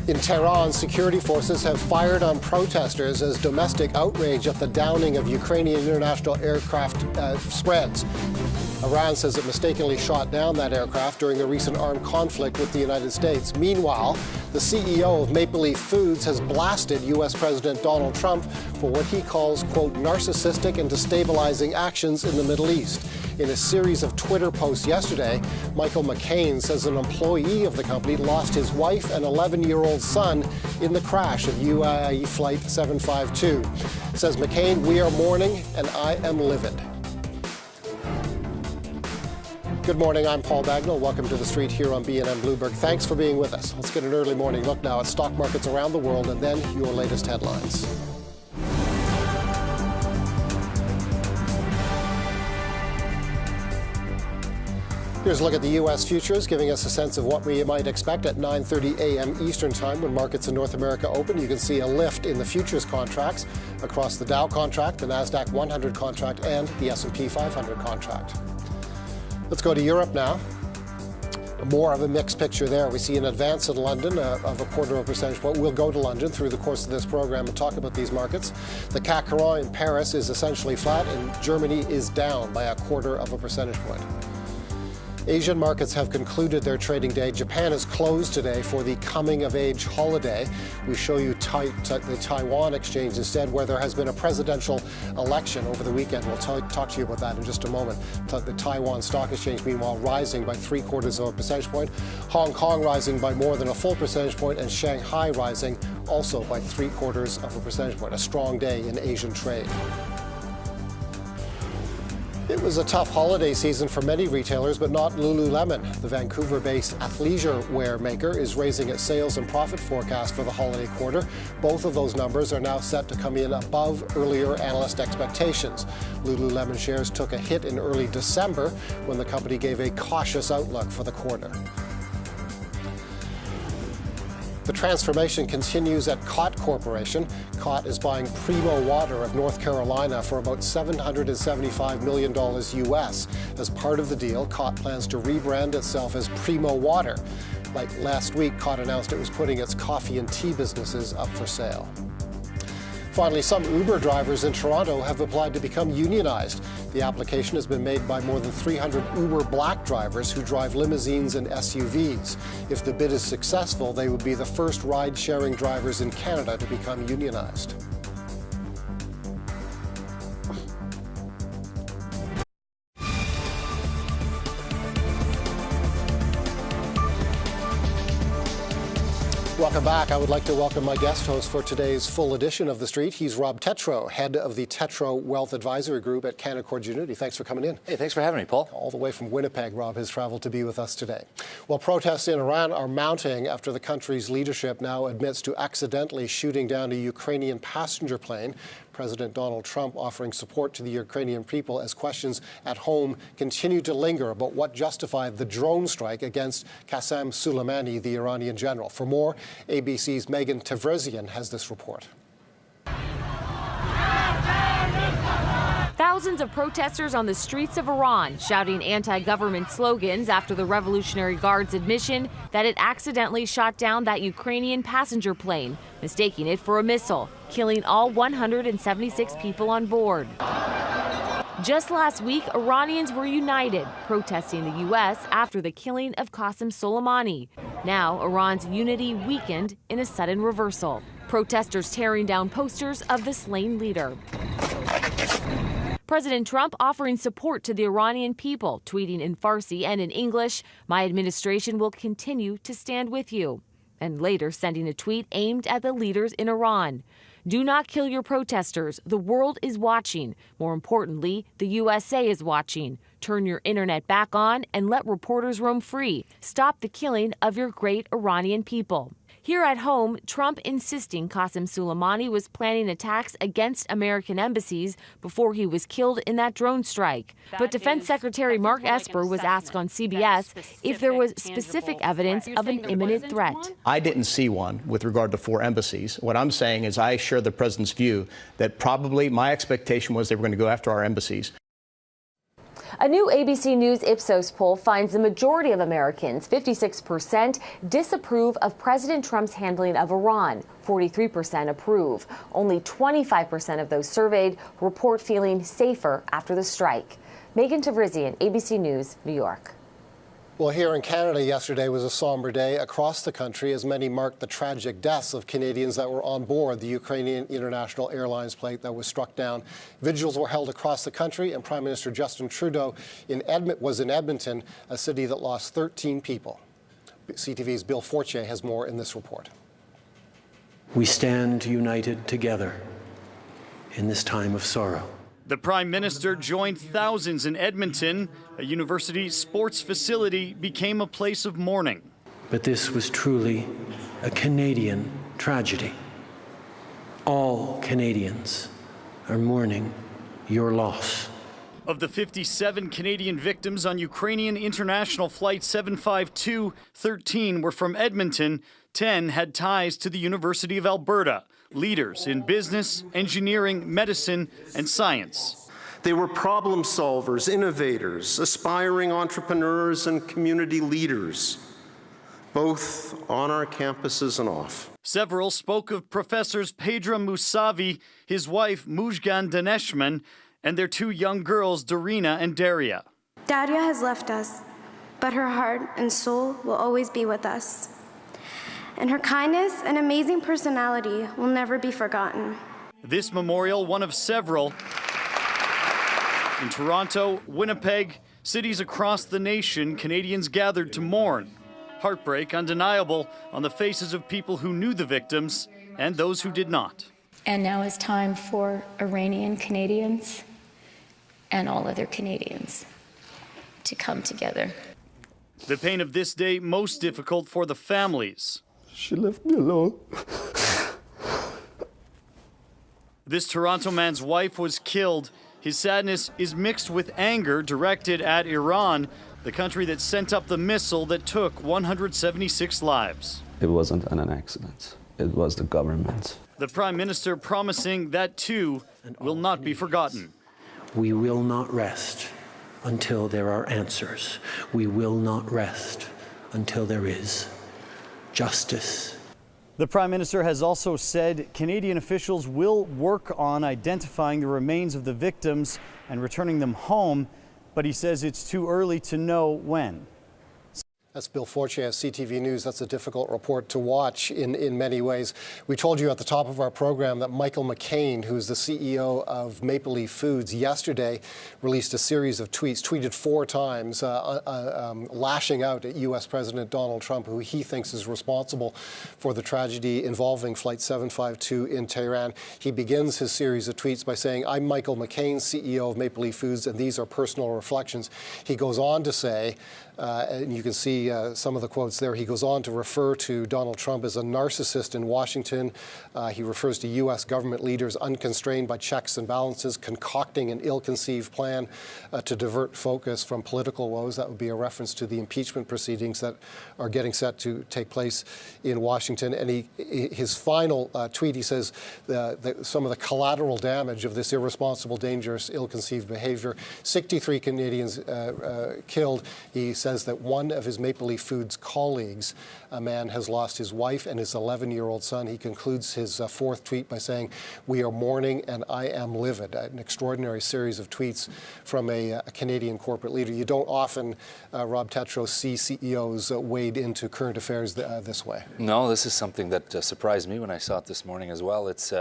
In Tehran, security forces have fired on protesters as domestic outrage at the downing of Ukrainian international aircraft spreads. Iran says it mistakenly shot down that aircraft during the recent armed conflict with the United States. Meanwhile, the CEO of Maple Leaf Foods has blasted U.S. President Donald Trump for what he calls, quote, narcissistic and destabilizing actions in the Middle East. In a series of Twitter posts yesterday, Michael McCain says an employee of the company lost his wife and 11-year-old son in the crash of UAE Flight 752. Says McCain, "We are mourning and I am livid." Good morning, I'm Paul Bagnall. Welcome to The Street here on BNN Bloomberg. Thanks for being with us. Let's get an early morning look now at stock markets around the world and then your latest headlines. Here's a look at the U.S. futures, giving us a sense of what we might expect at 9:30 a.m. Eastern Time when markets in North America open. You can see a lift in the futures contracts across the Dow contract, the NASDAQ 100 contract, and the S&P 500 contract. Let's go to Europe now. More of a mixed picture there. We see an advance in London of a quarter of a percentage point. We'll go to London through the course of this program and talk about these markets. The CAC 40 in Paris is essentially flat, and Germany is down by a quarter of a percentage point. Asian markets have concluded their trading day. Japan is closed today for the coming-of-age holiday. We show you the Taiwan exchange instead, where there has been a presidential election over the weekend. We'll talk to you about that in just a moment. The Taiwan Stock Exchange, meanwhile, rising by 3/4 of a percentage point. Hong Kong rising by more than a full percentage point, and Shanghai rising also by 3/4 of a percentage point. A strong day in Asian trade. It was a tough holiday season for many retailers, but not Lululemon. The Vancouver-based athleisure wear maker is raising its sales and profit forecast for the holiday quarter. Both of those numbers are now set to come in above earlier analyst expectations. Lululemon shares took a hit in early December when the company gave a cautious outlook for the quarter. The transformation continues at Cott Corporation. Cott is buying Primo Water of North Carolina for about $775 million U.S. As part of the deal, Cott plans to rebrand itself as Primo Water. Like last week, Cott announced it was putting its coffee and tea businesses up for sale. Finally, some Uber drivers in Toronto have applied to become unionized. The application has been made by more than 300 Uber Black drivers who drive limousines and SUVs. If the bid is successful, they would be the first ride-sharing drivers in Canada to become unionized. Welcome back. I would like to welcome my guest host for today's full edition of The Street. He's Rob Tetrault, head of the Tetrault Wealth Advisory Group at Canaccord Genuity. Thanks for coming in. Hey, thanks for having me, Paul. All the way from Winnipeg, Rob has traveled to be with us today. Well, protests in Iran are mounting after the country's leadership now admits to accidentally shooting down a Ukrainian passenger plane. President Donald Trump offering support to the Ukrainian people as questions at home continue to linger about what justified the drone strike against Qasem Soleimani, the Iranian general. For more, ABC's Megan Tevrezian has this report. Thousands of protesters on the streets of Iran shouting anti-government slogans after the Revolutionary Guard's admission that it accidentally shot down that Ukrainian passenger plane, mistaking it for a missile, killing all 176 people on board. Just last week, Iranians were united, protesting the U.S. after the killing of Qasem Soleimani. Now, Iran's unity weakened in a sudden reversal. Protesters tearing down posters of the slain leader. President Trump offering support to the Iranian people, tweeting in Farsi and in English, "My administration will continue to stand with you," and later sending a tweet aimed at the leaders in Iran. Do not kill your protesters. The world is watching. More importantly, the USA is watching. Turn your internet back on and let reporters roam free. Stop the killing of your great Iranian people. Here at home, Trump insisting Qasem Soleimani was planning attacks against American embassies before he was killed in that drone strike. But Defense Secretary Mark Esper was asked on CBS if there was specific evidence of an imminent threat. I didn't see one with regard to 4 embassies. What I'm saying is I share the president's view that probably my expectation was they were going to go after our embassies. A new ABC News Ipsos poll finds the majority of Americans, 56%, disapprove of President Trump's handling of Iran. 43% approve. Only 25% of those surveyed report feeling safer after the strike. Megan Tavrizian, ABC News, New York. Well, here in Canada, yesterday was a somber day across the country as many marked the tragic deaths of Canadians that were on board the Ukrainian International Airlines plane that was struck down. Vigils were held across the country, and Prime Minister Justin Trudeau was in Edmonton, a city that lost 13 people. CTV's Bill Fortier has more in this report. We stand united together in this time of sorrow. The Prime Minister joined thousands in Edmonton. A university sports facility became a place of mourning. But this was truly a Canadian tragedy. All Canadians are mourning your loss. Of the 57 Canadian victims on Ukrainian International Flight 752, 13 were from Edmonton. 10 had ties to the University of Alberta. Leaders in business, engineering, medicine, and science. They were problem solvers, innovators, aspiring entrepreneurs, and community leaders, both on our campuses and off. Several spoke of Professors Pedro Musavi, his wife Mujgan Daneshman, and their two young girls, Dorina and Daria. Daria has left us, but her heart and soul will always be with us. And her kindness and amazing personality will never be forgotten. This memorial, one of several in Toronto, Winnipeg, cities across the nation, Canadians gathered to mourn. Heartbreak undeniable on the faces of people who knew the victims and those who did not. And now it's time for Iranian Canadians and all other Canadians to come together. The pain of this day most difficult for the families. She left me alone. This Toronto man's wife was killed. His sadness is mixed with anger directed at Iran, the country that sent up the missile that took 176 lives. It wasn't an accident. It was the government. The Prime Minister promising that too will not be forgotten. We will not rest until there are answers. We will not rest until there is justice. The Prime Minister has also said Canadian officials will work on identifying the remains of the victims and returning them home, but he says it's too early to know when. That's Bill Fortier, CTV News. That's a difficult report to watch in many ways. We told you at the top of our program that Michael McCain, who's the CEO of Maple Leaf Foods, yesterday released a series of tweets, tweeted 4 times, lashing out at U.S. President Donald Trump, who he thinks is responsible for the tragedy involving Flight 752 in Tehran. He begins his series of tweets by saying, "I'm Michael McCain, CEO of Maple Leaf Foods, and these are personal reflections." He goes on to say, and you can see some of the quotes there. He goes on to refer to Donald Trump as a narcissist in Washington. He refers to U.S. government leaders unconstrained by checks and balances, concocting an ill-conceived plan to divert focus from political woes. That would be a reference to the impeachment proceedings that are getting set to take place in Washington. And his final tweet, he says some of the collateral damage of this irresponsible, dangerous, ill-conceived behavior. 63 Canadians killed. He says that one of his Maple Leaf Foods colleagues, a man, has lost his wife and his 11-year-old son. He concludes his 4th tweet by saying, "We are mourning and I am livid." An extraordinary series of tweets from a Canadian corporate leader. You don't often, Rob Tetrault, see CEOs wade into current affairs this way. No, this is something that surprised me when I saw it this morning as well. It's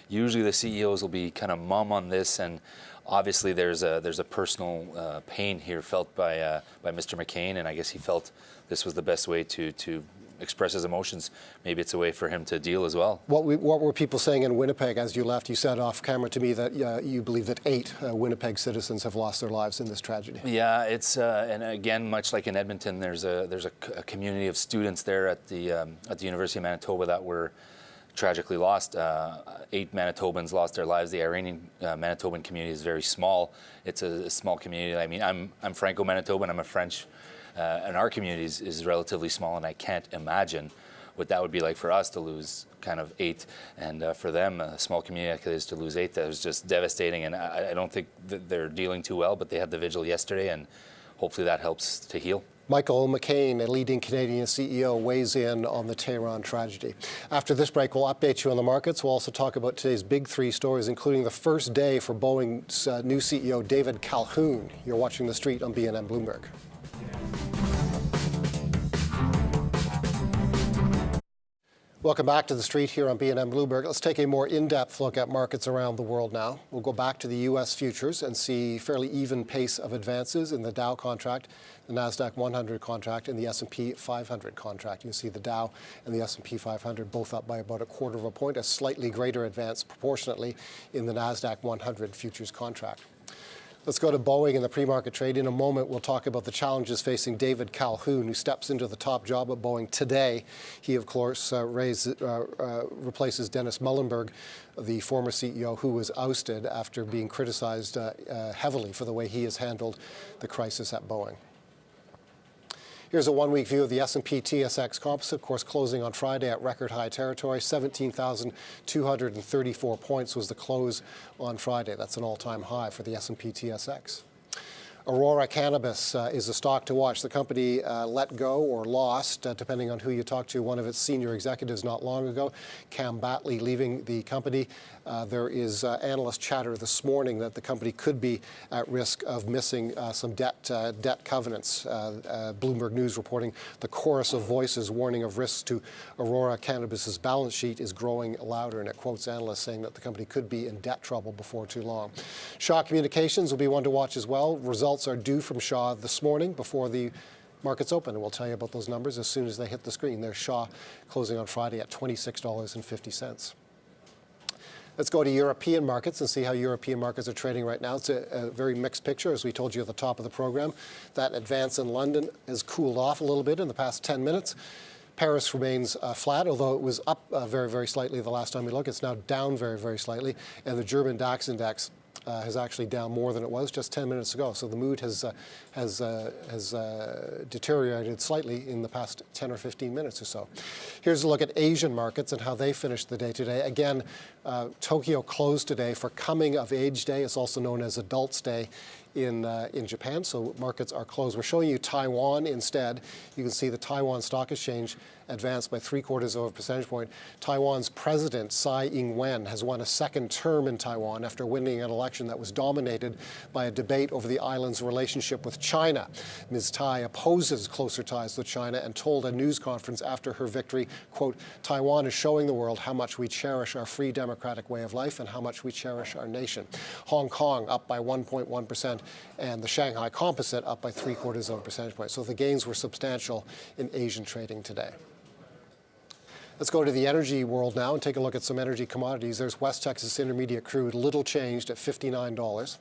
usually the CEOs will be kind of mum on this, and obviously there's a personal pain here felt by Mr. McCain, and I guess he felt this was the best way to express his emotions. Maybe it's a way for him to deal as well. What were people saying in Winnipeg as you left? You said off camera to me that you believe that 8 Winnipeg citizens have lost their lives in this tragedy. Yeah, it's and again, much like in Edmonton, there's a community of students there at the University of Manitoba that were tragically lost. 8 Manitobans lost their lives. The Iranian Manitoban community is very small. It's a small community. I mean, I'm Franco-Manitoban. I'm a French, and our community is relatively small, and I can't imagine what that would be like for us to lose kind of 8, and for them, a small community like this, to lose 8, that was just devastating. And I don't think that they're dealing too well, but they had the vigil yesterday, and hopefully that helps to heal. Michael McCain, a leading Canadian CEO, weighs in on the Tetrault tragedy. After this break, we'll update you on the markets. We'll also talk about today's big 3 stories, including the first day for Boeing's new CEO, David Calhoun. You're watching The Street on BNN Bloomberg. Welcome back to The Street here on BNN Bloomberg. Let's take a more in-depth look at markets around the world now. We'll go back to the U.S. futures and see fairly even pace of advances in the Dow contract, the NASDAQ 100 contract, and the S&P 500 contract. You can see the Dow and the S&P 500 both up by about 1/4 point, a slightly greater advance proportionately in the NASDAQ 100 futures contract. Let's go to Boeing and the pre-market trade. In a moment, we'll talk about the challenges facing David Calhoun, who steps into the top job at Boeing today. He, of course, replaces Dennis Muilenburg, the former CEO who was ousted after being criticized heavily for the way he has handled the crisis at Boeing. Here's a one-week view of the S&P TSX Composite, of course, closing on Friday at record high territory. 17,234 points was the close on Friday. That's an all-time high for the S&P TSX. Aurora Cannabis is a stock to watch. The company let go or lost, depending on who you talk to, one of its senior executives not long ago, Cam Batley, leaving the company. There is analyst chatter this morning that the company could be at risk of missing some debt covenants. Bloomberg News reporting the chorus of voices warning of risks to Aurora Cannabis's balance sheet is growing louder, and it quotes analysts saying that the company could be in debt trouble before too long. Shaw Communications will be one to watch as well. Results are due from Shaw this morning before the markets open, and we'll tell you about those numbers as soon as they hit the screen. There's Shaw closing on Friday at $26.50. Let's go to European markets and see how European markets are trading right now. It's a very mixed picture, as we told you at the top of the program. That advance in London has cooled off a little bit in the past 10 minutes. Paris remains flat, although it was up very, very slightly the last time we looked. It's now down very, very slightly. And the German DAX index is actually down more than it was just 10 minutes ago. So the mood has deteriorated slightly in the past 10 or 15 minutes or so. Here's a look at Asian markets and how they finished the day today. Again, Tokyo closed today for Coming of Age Day. It's also known as Adults Day in Japan, so markets are closed. We're showing you Taiwan instead. You can see the Taiwan Stock Exchange advanced by 3/4 percentage point. Taiwan's president, Tsai Ing-wen, has won a second term in Taiwan after winning an election that was dominated by a debate over the island's relationship with China. Ms. Tsai opposes closer ties with China and told a news conference after her victory, quote, "Taiwan is showing the world how much we cherish our free democratic way of life and how much we cherish our nation." Hong Kong up by 1.1%. And the Shanghai Composite up by 3/4 percentage point. So the gains were substantial in Asian trading today. Let's go to the energy world now and take a look at some energy commodities. There's West Texas Intermediate crude, little changed at $59.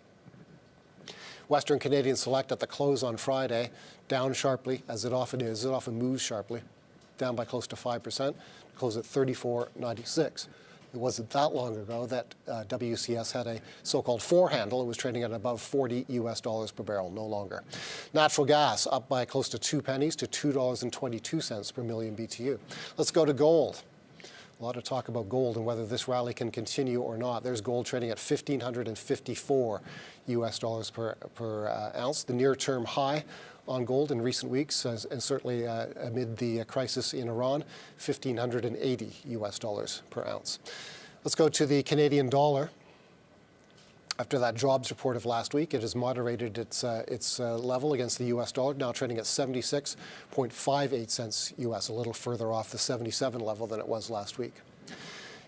Western Canadian Select at the close on Friday, down sharply, as it often is. It often moves sharply, down by close to 5%, close at $34.96. It wasn't that long ago that WCS had a so-called four handle. It was trading at above $40 per barrel, no longer. Natural gas up by close to 2 pennies to $2.22 per million BTU. Let's go to gold. A lot of talk about gold and whether this rally can continue or not. There's gold trading at $1,554 per ounce, the near-term high on gold in recent weeks, and certainly amid the crisis in Iran, $1,580 per ounce. Let's go to the Canadian dollar. After that jobs report of last week, it has moderated its level against the U.S. dollar, now trading at 76.58 cents U.S., a little further off the 77 level than it was last week.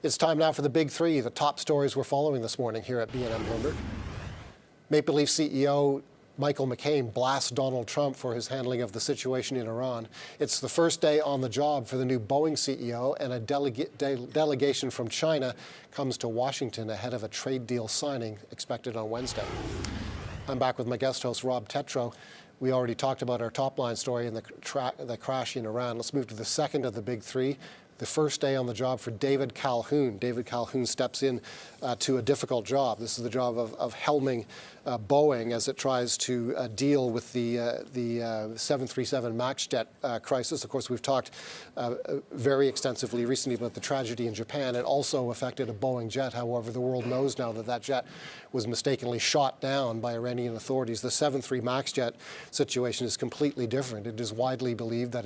It's time now for the big three, the top stories we're following this morning here at BNN Bloomberg. Maple Leaf CEO Michael McCain blasts Donald Trump for his handling of the situation in Iran. It's the first day on the job for the new Boeing CEO, and a delegation from China comes to Washington ahead of a trade deal signing expected on Wednesday. I'm back with my guest host, Rob Tetrault. We already talked about our top line story and the crash in Iran. Let's move to the second of the big three, the first day on the job for David Calhoun. David Calhoun steps in to a difficult job. This is the job of helming Boeing as it tries to deal with the 737 MAX jet crisis. Of course, we've talked very extensively recently about the tragedy in Japan. It also affected a Boeing jet. However, the world knows now that that jet was mistakenly shot down by Iranian authorities. The 73 MAX jet situation is completely different. It is widely believed that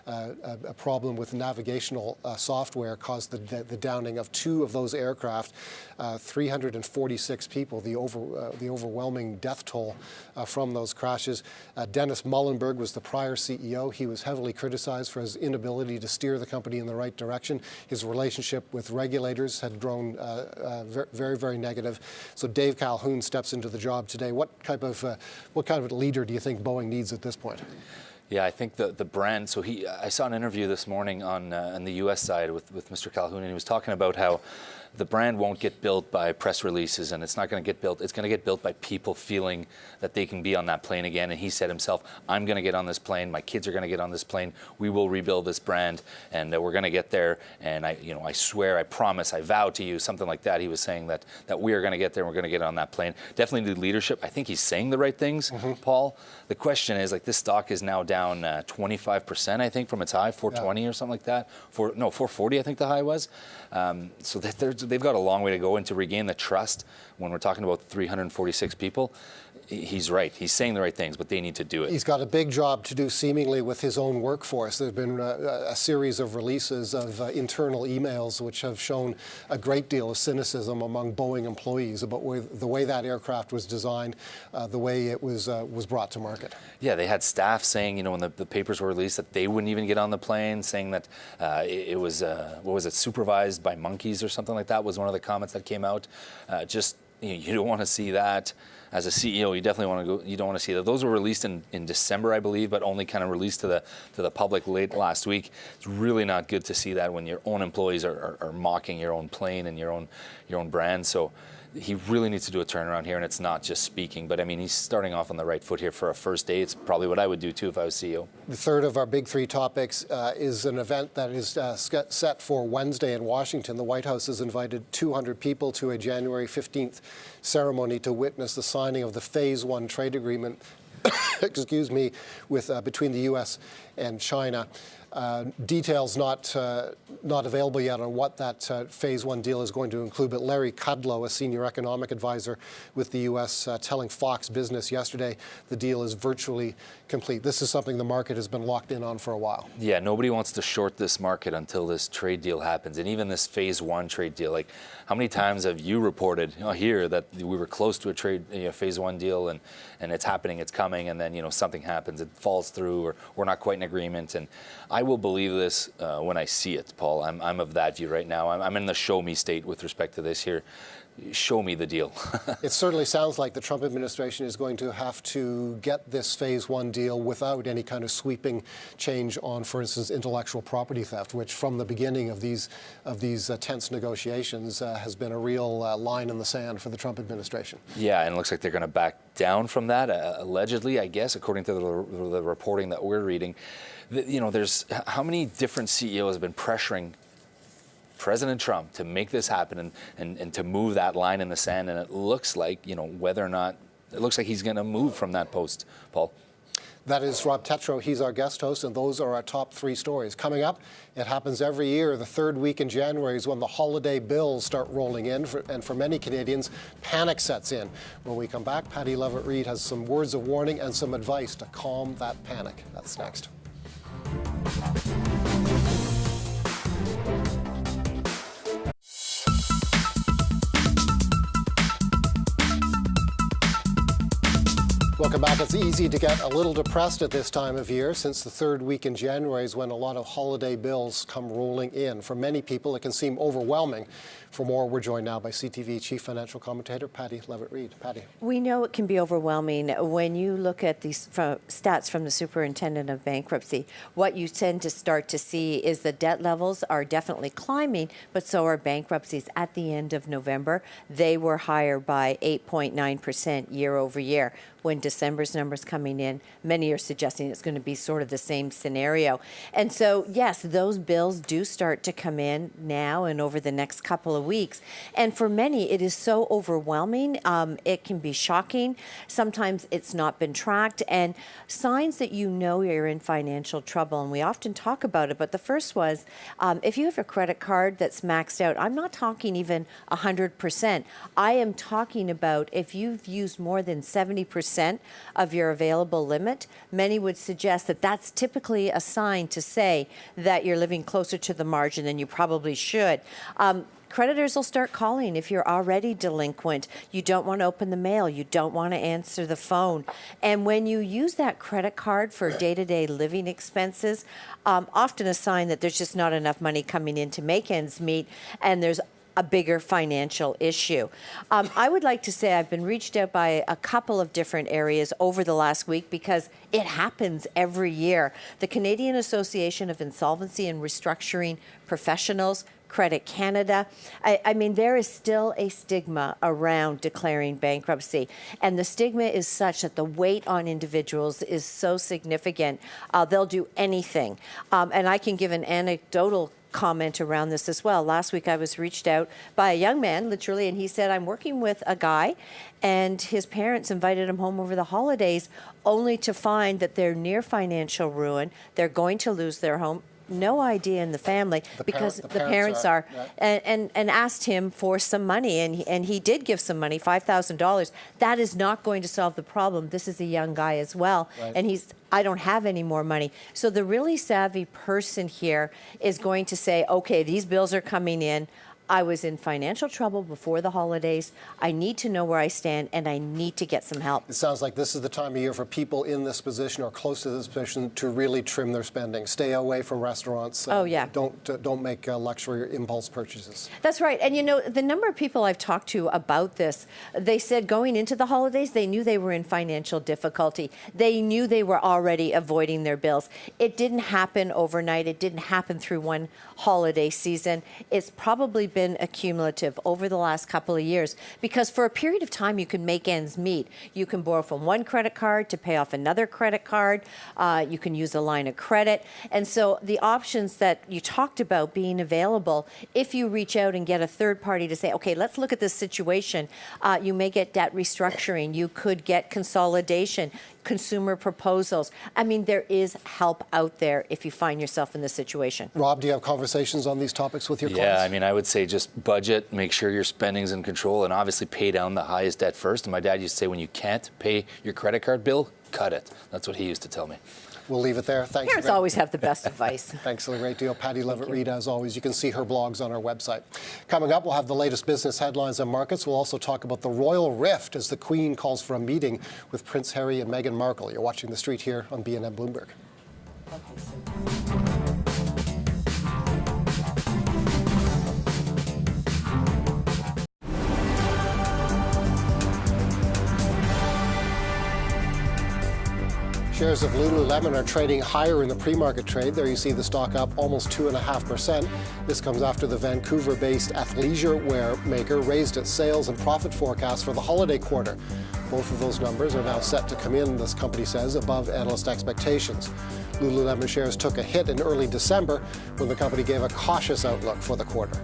a problem with navigational software caused the downing of 2 of those aircraft. 346 people, the overwhelming death toll from those crashes. Dennis Muhlenberg was the prior CEO. He was heavily criticized for his inability to steer the company in the right direction. His relationship with regulators had grown very, very negative. So Dave Calhoun steps into the job today. What kind of leader do you think Boeing needs at this point? Yeah, I think the brand. So I saw an interview this morning on the U.S. side with Mr. Calhoun, and he was talking about how the brand won't get built by press releases, and it's not going to get built. It's going to get built by people feeling that they can be on that plane again. And he said himself, "I'm going to get on this plane. My kids are going to get on this plane. We will rebuild this brand, and we're going to get there. And I swear, I promise, I vow to you," something like that. He was saying that we are going to get there. And we're going to get on that plane. Definitely need leadership. I think he's saying the right things, Paul. The question is, this stock is now down 25%, I think, from its high, 420 or something like that. 440, I think the high was. So they've got a long way to go, and to regain the trust when we're talking about 346 people. He's right. He's saying the right things, but they need to do it. He's got a big job to do, seemingly, with his own workforce. There have been a series of releases of internal emails which have shown a great deal of cynicism among Boeing employees about the way that aircraft was designed, the way it was brought to market. Yeah, they had staff saying, when the papers were released, that they wouldn't even get on the plane, saying that it was, supervised by monkeys or something like that was one of the comments that came out. You don't want to see that. As a CEO, you definitely want to go. You don't want to see that. Those were released in December, I believe, but only kind of released to the public late last week. It's really not good to see that when your own employees are mocking your own plane and your own brand. So he really needs to do a turnaround here, and it's not just speaking. But he's starting off on the right foot here for a first day. It's probably what I would do too if I was CEO. The third of our big 3 topics is an event that is set for Wednesday in Washington. The White House has invited 200 people to a January 15th ceremony to witness the signing of the Phase 1 trade agreement, excuse me, between the U.S. and China. Details not available yet on what that Phase 1 deal is going to include, but Larry Kudlow, a senior economic advisor with the U.S., telling Fox Business yesterday the deal is virtually complete. This is something the market has been locked in on for a while. Yeah, nobody wants to short this market until this trade deal happens, and even this Phase 1 trade deal. How many times have you reported here that we were close to a Phase 1 deal, and it's happening, it's coming, and then something happens, it falls through, or we're not quite in agreement. And I will believe this when I see it, Paul. I'm of that view right now. I'm in the show me state with respect to this here. Show me the deal. It certainly sounds like the Trump administration is going to have to get this Phase 1 deal without any kind of sweeping change on, for instance, intellectual property theft, which from the beginning of these tense negotiations has been a real line in the sand for the Trump administration. Yeah, and it looks like they're going to back down from that, allegedly, I guess, according to the reporting that we're reading. There's how many different CEOs have been pressuring President Trump to make this happen and to move that line in the sand, and it looks like, whether or not, it looks like he's going to move from that post, Paul. That is Rob Tetrault. He's our guest host, and those are our top 3 stories. Coming up, it happens every year. The third week in January is when the holiday bills start rolling in, and for many Canadians, panic sets in. When we come back, Pattie Lovett-Reid has some words of warning and some advice to calm that panic. That's next. Welcome back. It's easy to get a little depressed at this time of year, since the third week in January is when a lot of holiday bills come rolling in. For many people, it can seem overwhelming. For more, we're joined now by CTV Chief Financial Commentator Pattie Lovett-Reid. Pattie. We know it can be overwhelming when you look at these stats from the Superintendent of Bankruptcy. What you tend to start to see is the debt levels are definitely climbing, but so are bankruptcies. At the end of November, they were higher by 8.9% year over year, when December's numbers coming in, many are suggesting it's going to be sort of the same scenario. And so, yes, those bills do start to come in now and over the next couple of weeks. And for many, it is so overwhelming. It can be shocking. Sometimes it's not been tracked. And signs that you know you're in financial trouble, and we often talk about it, but the first was, if you have a credit card that's maxed out, I'm not talking even 100%. I am talking about if you've used more than 70% of your available limit, many would suggest that that's typically a sign to say that you're living closer to the margin than you probably should. Creditors will start calling if you're already delinquent. You don't want to open the mail. You don't want to answer the phone. And when you use that credit card for day-to-day living expenses, often a sign that there's just not enough money coming in to make ends meet, and there's a bigger financial issue. I would like to say I've been reached out by a couple of different areas over the last week because it happens every year. The Canadian Association of Insolvency and Restructuring Professionals, Credit Canada. I mean, there is still a stigma around declaring bankruptcy, and the stigma is such that the weight on individuals is so significant. They'll do anything. And I can give an anecdotal comment around this as well. Last week I was reached out by a young man, literally, and he said, I'm working with a guy, and his parents invited him home over the holidays only to find that they're near financial ruin. They're going to lose their home. No idea in the family because the parents are and asked him for some money, and he did give some money, $5,000. That is not going to solve the problem. This is a young guy as well, and I don't have any more money. So the really savvy person here is going to say, okay, these bills are coming in. I was in financial trouble before the holidays. I need to know where I stand, and I need to get some help. It sounds like this is the time of year for people in this position or close to this position to really trim their spending. Stay away from restaurants. Oh, yeah. Don't make luxury impulse purchases. That's right. And, you know, the number of people I've talked to about this, they said going into the holidays, they knew they were in financial difficulty. They knew they were already avoiding their bills. It didn't happen overnight. It didn't happen through one holiday season. It's probably been accumulative over the last couple of years because for a period of time you can make ends meet. You can borrow from one credit card to pay off another credit card. You can use a line of credit. And so the options that you talked about being available, if you reach out and get a third party to say, okay, let's look at this situation, you may get debt restructuring. You could get consolidation, consumer proposals. I mean, there is help out there if you find yourself in this situation. Rob, do you have conversations on these topics with your clients? Yeah, I mean, I would say just budget, make sure your spending's in control, and obviously pay down the highest debt first. And my dad used to say, when you can't pay your credit card bill, cut it. That's what he used to tell me. We'll leave it there. Thanks. Parents always have the best advice. Thanks a great deal. Pattie Lovett-Reid, as always. You can see her blogs on our website. Coming up, we'll have the latest business headlines and markets. We'll also talk about the royal rift as the Queen calls for a meeting with Prince Harry and Meghan Markle. You're watching The Street here on BNN Bloomberg. Shares of Lululemon are trading higher in the pre-market trade. There you see the stock up almost 2.5%. This comes after the Vancouver-based athleisure wear maker raised its sales and profit forecast for the holiday quarter. Both of those numbers are now set to come in, this company says, above analyst expectations. Lululemon shares took a hit in early December when the company gave a cautious outlook for the quarter.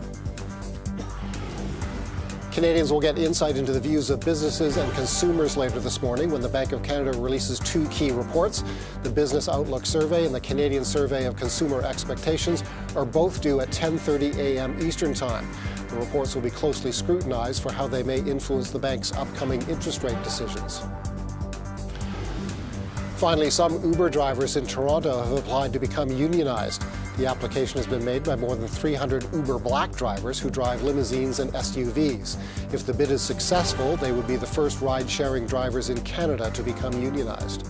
Canadians will get insight into the views of businesses and consumers later this morning when the Bank of Canada releases two key reports. The Business Outlook Survey and the Canadian Survey of Consumer Expectations are both due at 10:30 a.m. Eastern Time. The reports will be closely scrutinized for how they may influence the bank's upcoming interest rate decisions. Finally, some Uber drivers in Toronto have applied to become unionized. The application has been made by more than 300 Uber Black drivers who drive limousines and SUVs. If the bid is successful, they would be the first ride-sharing drivers in Canada to become unionized.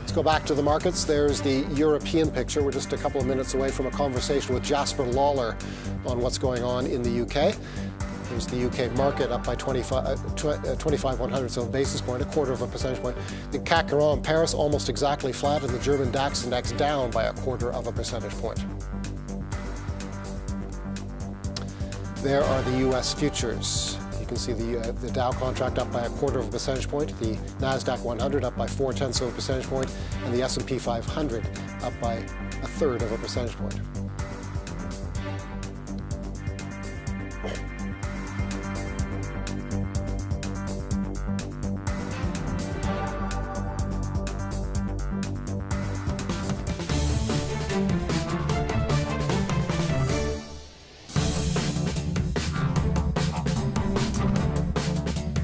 Let's go back to the markets. There's the European picture. We're just a couple of minutes away from a conversation with Jasper Lawler on what's going on in the UK. There's the UK market up by 25 one-hundredths of a basis point, a quarter of a percentage point. The CAC 40 in Paris almost exactly flat, and the German DAX index down by a quarter of a percentage point. There are the U.S. futures. You can can see the Dow contract up by 1/4 percentage point, the NASDAQ 100 up by 0.4 percentage point, and the S&P 500 up by 1/3 percentage point.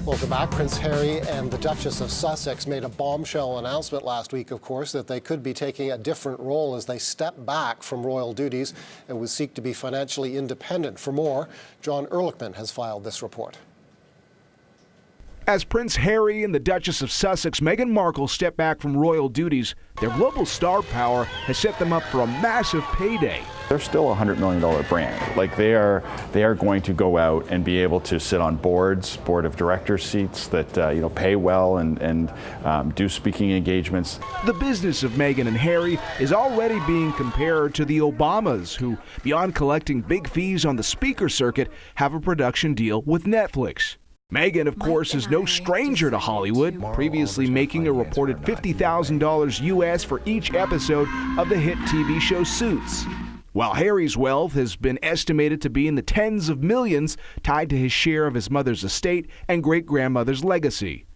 Welcome back. Prince Harry and the Duchess of Sussex made a bombshell announcement last week, of course, that they could be taking a different role as they step back from royal duties and would seek to be financially independent. For more, John Ehrlichman has filed this report. As Prince Harry and the Duchess of Sussex, Meghan Markle, step back from royal duties, their global star power has set them up for a massive payday. They're still a $100 million brand. Like they are going to go out and be able to sit on board of directors seats that pay well and do speaking engagements. The business of Meghan and Harry is already being compared to the Obamas, who, beyond collecting big fees on the speaker circuit, have a production deal with Netflix. Meghan, of course, is no stranger to Hollywood, previously making a reported $50,000 US for each episode of the hit TV show Suits. While Harry's wealth has been estimated to be in the tens of millions, tied to his share of his mother's estate and great-grandmother's legacy.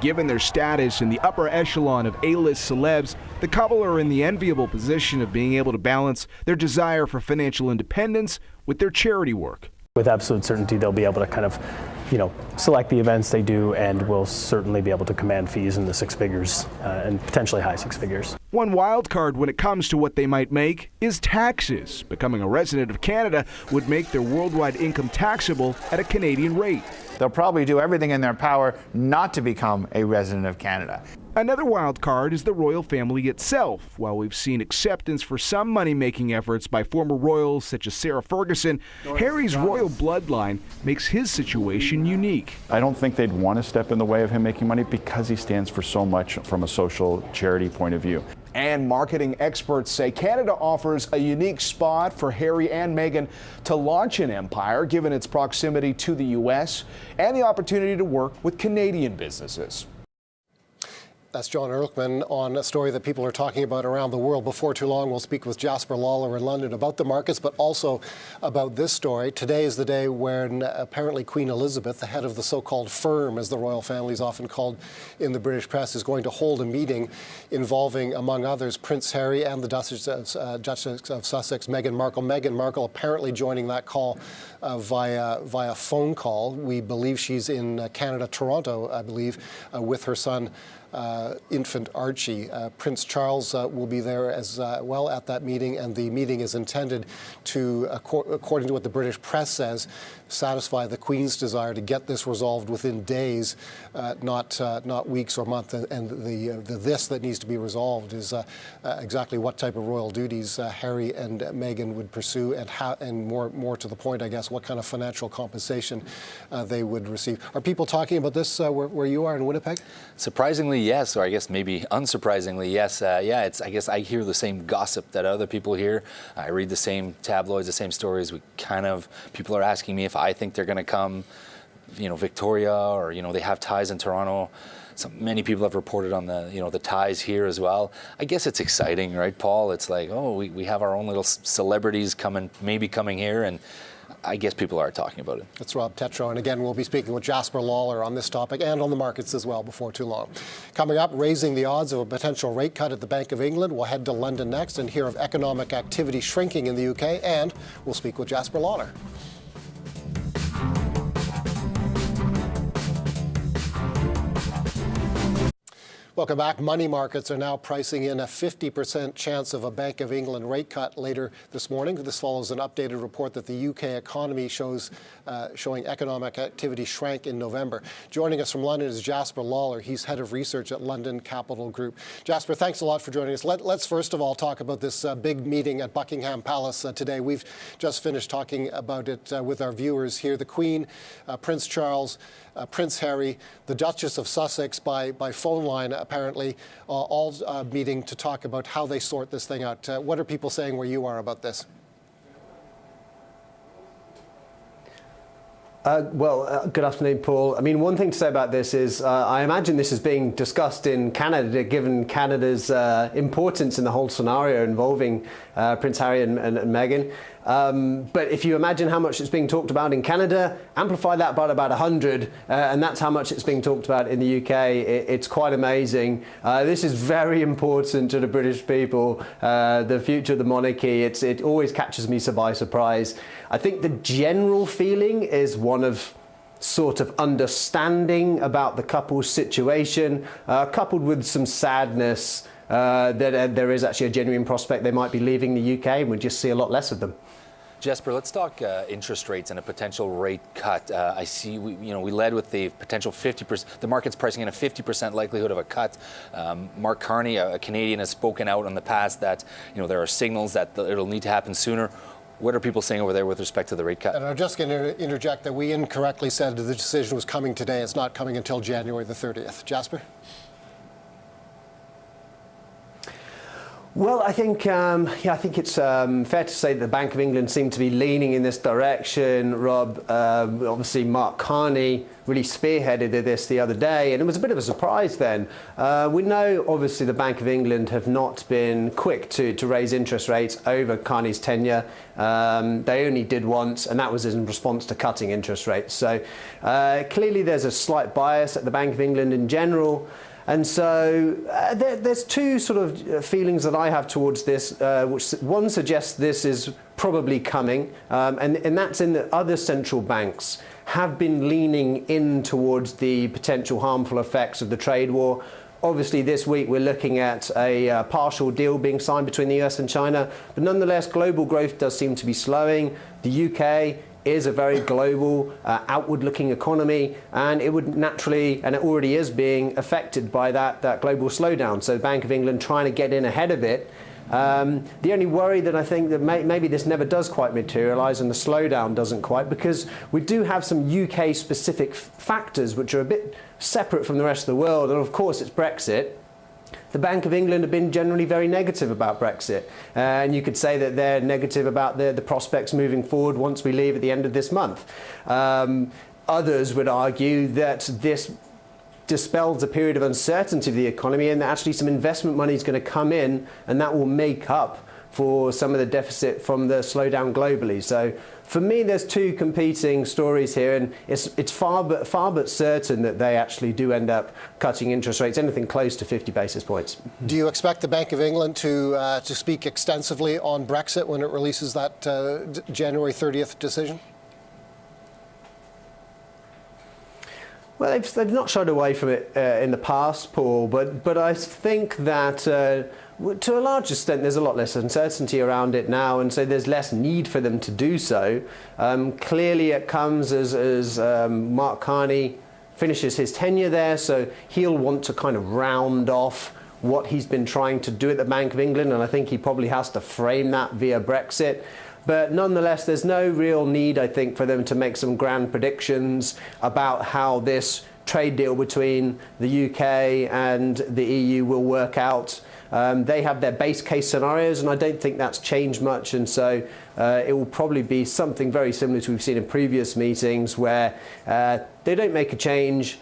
Given their status in the upper echelon of A-list celebs, the couple are in the enviable position of being able to balance their desire for financial independence with their charity work. With absolute certainty, they'll be able to kind of, select the events they do, and will certainly be able to command fees in the six figures and potentially high six figures. One wild card when it comes to what they might make is taxes. Becoming a resident of Canada would make their worldwide income taxable at a Canadian rate. They'll probably do everything in their power not to become a resident of Canada. Another wild card is the royal family itself. While we've seen acceptance for some money-making efforts by former royals such as Sarah Ferguson, Harry's royal bloodline makes his situation unique. I don't think they'd want to step in the way of him making money because he stands for so much from a social charity point of view. And marketing experts say Canada offers a unique spot for Harry and Meghan to launch an empire, given its proximity to the U.S. and the opportunity to work with Canadian businesses. That's John Ehrlichman on a story that people are talking about around the world. Before too long, we'll speak with Jasper Lawler in London about the markets, but also about this story. Today is the day when apparently Queen Elizabeth, the head of the so-called firm, as the royal family is often called in the British press, is going to hold a meeting involving, among others, Prince Harry and the Duchess of Sussex, Meghan Markle. Meghan Markle apparently joining that call via phone call. We believe she's in Canada, Toronto, I believe, with her son, infant Archie. Prince Charles will be there as well at that meeting, and the meeting is intended to, according to what the British press says, satisfy the Queen's desire to get this resolved within days, not weeks or months. And the this that needs to be resolved is exactly what type of royal duties Harry and Meghan would pursue, and how, and more to the point, I guess, what kind of financial compensation they would receive. Are people talking about this where you are in Winnipeg? Surprisingly, yes, or I guess maybe unsurprisingly, yes. I guess I hear the same gossip that other people hear. I read the same tabloids, the same stories. People are asking me if I think they're going to come, Victoria, or they have ties in Toronto. Many people have reported on the ties here as well. I guess it's exciting, right, Paul? It's like, oh, we have our own little celebrities coming here, and I guess people are talking about it. That's Rob Tetrault, and again, we'll be speaking with Jasper Lawler on this topic and on the markets as well before too long. Coming up, raising the odds of a potential rate cut at the Bank of England. We'll head to London next and hear of economic activity shrinking in the UK, and we'll speak with Jasper Lawler. Welcome back. Money markets are now pricing in a 50% chance of a Bank of England rate cut later this morning. This follows an updated report that the UK economy showing economic activity shrank in November. Joining us from London is Jasper Lawler. He's head of research at London Capital Group. Jasper, thanks a lot for joining us. Let's first of all talk about this big meeting at Buckingham Palace today. We've just finished talking about it with our viewers here. The Queen, Prince Charles, Prince Harry, the Duchess of Sussex by phone line, apparently, all meeting to talk about how they sort this thing out. What are people saying where you are about this? Good afternoon, Paul. I mean, one thing to say about this is I imagine this is being discussed in Canada, given Canada's importance in the whole scenario involving Prince Harry and Meghan. But if you imagine how much it's being talked about in Canada, amplify that by about 100, and that's how much it's being talked about in the UK. It's quite amazing. This is very important to the British people, the future of the monarchy. It always catches me by surprise. I think the general feeling is one of sort of understanding about the couple's situation, coupled with some sadness that there is actually a genuine prospect they might be leaving the UK, and we'll just see a lot less of them. Jasper, let's talk interest rates and a potential rate cut. I see, we led with the potential 50%. The market's pricing in a 50% likelihood of a cut. Mark Carney, a Canadian, has spoken out in the past that there are signals that it'll need to happen sooner. What are people saying over there with respect to the rate cut? And I'm just going to interject that we incorrectly said the decision was coming today. It's not coming until January the 30th. Jasper? Well, I think it's fair to say that the Bank of England seem to be leaning in this direction. Rob, obviously Mark Carney really spearheaded this the other day, and it was a bit of a surprise then. We know, obviously, the Bank of England have not been quick to raise interest rates over Carney's tenure. They only did once, and that was in response to cutting interest rates. So clearly there's a slight bias at the Bank of England in general. And so there's two sort of feelings that I have towards this, which one suggests this is probably coming, and that's in that other central banks have been leaning in towards the potential harmful effects of the trade war. Obviously, this week we're looking at a partial deal being signed between the US and China, but nonetheless, global growth does seem to be slowing. The UK is a very global, outward-looking economy, and it would naturally, and it already is being affected by that global slowdown. So the Bank of England trying to get in ahead of it. The only worry that I think that maybe this never does quite materialise and the slowdown doesn't quite, because we do have some UK-specific factors which are a bit separate from the rest of the world, and of course it's Brexit. The Bank of England have been generally very negative about Brexit, and you could say that they're negative about the prospects moving forward once we leave at the end of this month. Others would argue that this dispels a period of uncertainty of the economy, and that actually some investment money is going to come in, and that will make up for some of the deficit from the slowdown globally. So for me, there's two competing stories here, and it's far but certain that they actually do end up cutting interest rates, anything close to 50 basis points. Do you expect the Bank of England to speak extensively on Brexit when it releases that January 30th decision? Well, they've not shied away from it in the past, Paul, but I think that to a large extent there's a lot less uncertainty around it now, and so there's less need for them to do so. Clearly it comes as Mark Carney finishes his tenure there, so he'll want to kind of round off what he's been trying to do at the Bank of England, and I think he probably has to frame that via Brexit. But nonetheless, there's no real need, I think, for them to make some grand predictions about how this trade deal between the UK and the EU will work out. They have their base case scenarios, and I don't think that's changed much. And so it will probably be something very similar to what we've seen in previous meetings, where they don't make a change.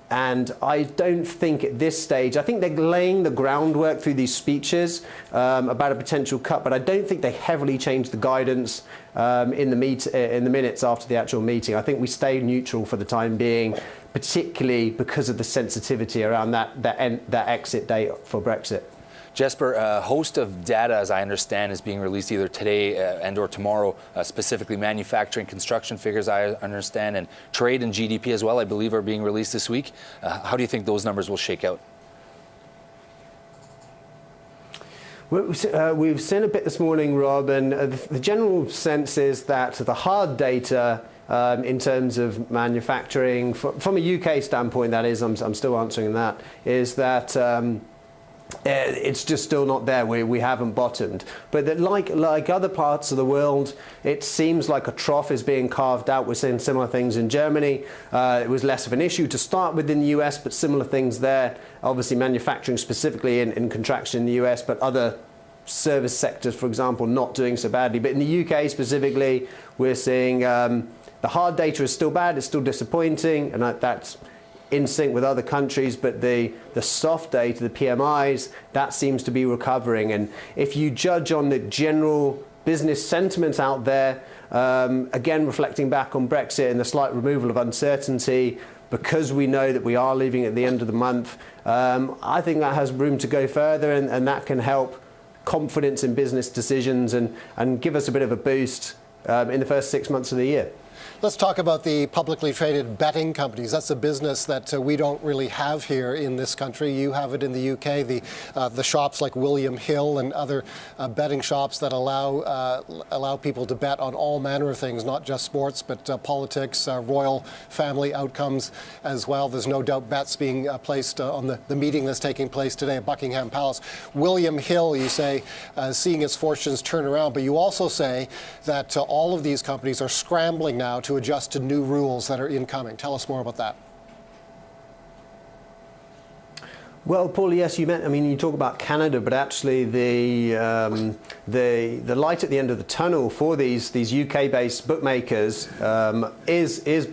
And I don't think at this stage, I think they're laying the groundwork through these speeches about a potential cut, but I don't think they heavily changed the guidance in the minutes after the actual meeting. I think we stay neutral for the time being, particularly because of the sensitivity around that exit date for Brexit. Jasper, a host of data, as I understand, is being released either today and or tomorrow, specifically manufacturing, construction figures, I understand, and trade and GDP as well, I believe, are being released this week. How do you think those numbers will shake out? We've seen a bit this morning, Rob, and the general sense is that the hard data in terms of manufacturing, from a UK standpoint, that is, I'm still answering that, is that it's just still not there. We haven't bottomed. But that like other parts of the world, it seems like a trough is being carved out. We're seeing similar things in Germany. It was less of an issue to start with in the US, but similar things there. Obviously manufacturing specifically in contraction in the US, but other service sectors, for example, not doing so badly. But in the UK specifically, we're seeing The hard data is still bad, it's still disappointing, and that's in sync with other countries, but the soft data, the PMIs, that seems to be recovering. And if you judge on the general business sentiment out there, again, reflecting back on Brexit and the slight removal of uncertainty, because we know that we are leaving at the end of the month, I think that has room to go further, and that can help confidence in business decisions and give us a bit of a boost in the first 6 months of the year. Let's talk about the publicly traded betting companies. That's a business that we don't really have here in this country. You have it in the UK. The shops like William Hill and other betting shops that allow people to bet on all manner of things, not just sports, but politics, royal family outcomes as well. There's no doubt bets being placed on the meeting that's taking place today at Buckingham Palace. William Hill, you say, seeing its fortunes turn around, but you also say that all of these companies are scrambling now to adjust to new rules that are incoming. Tell us more about that. Well, Paul, yes, you talk about Canada, but actually the light at the end of the tunnel for these UK-based bookmakers is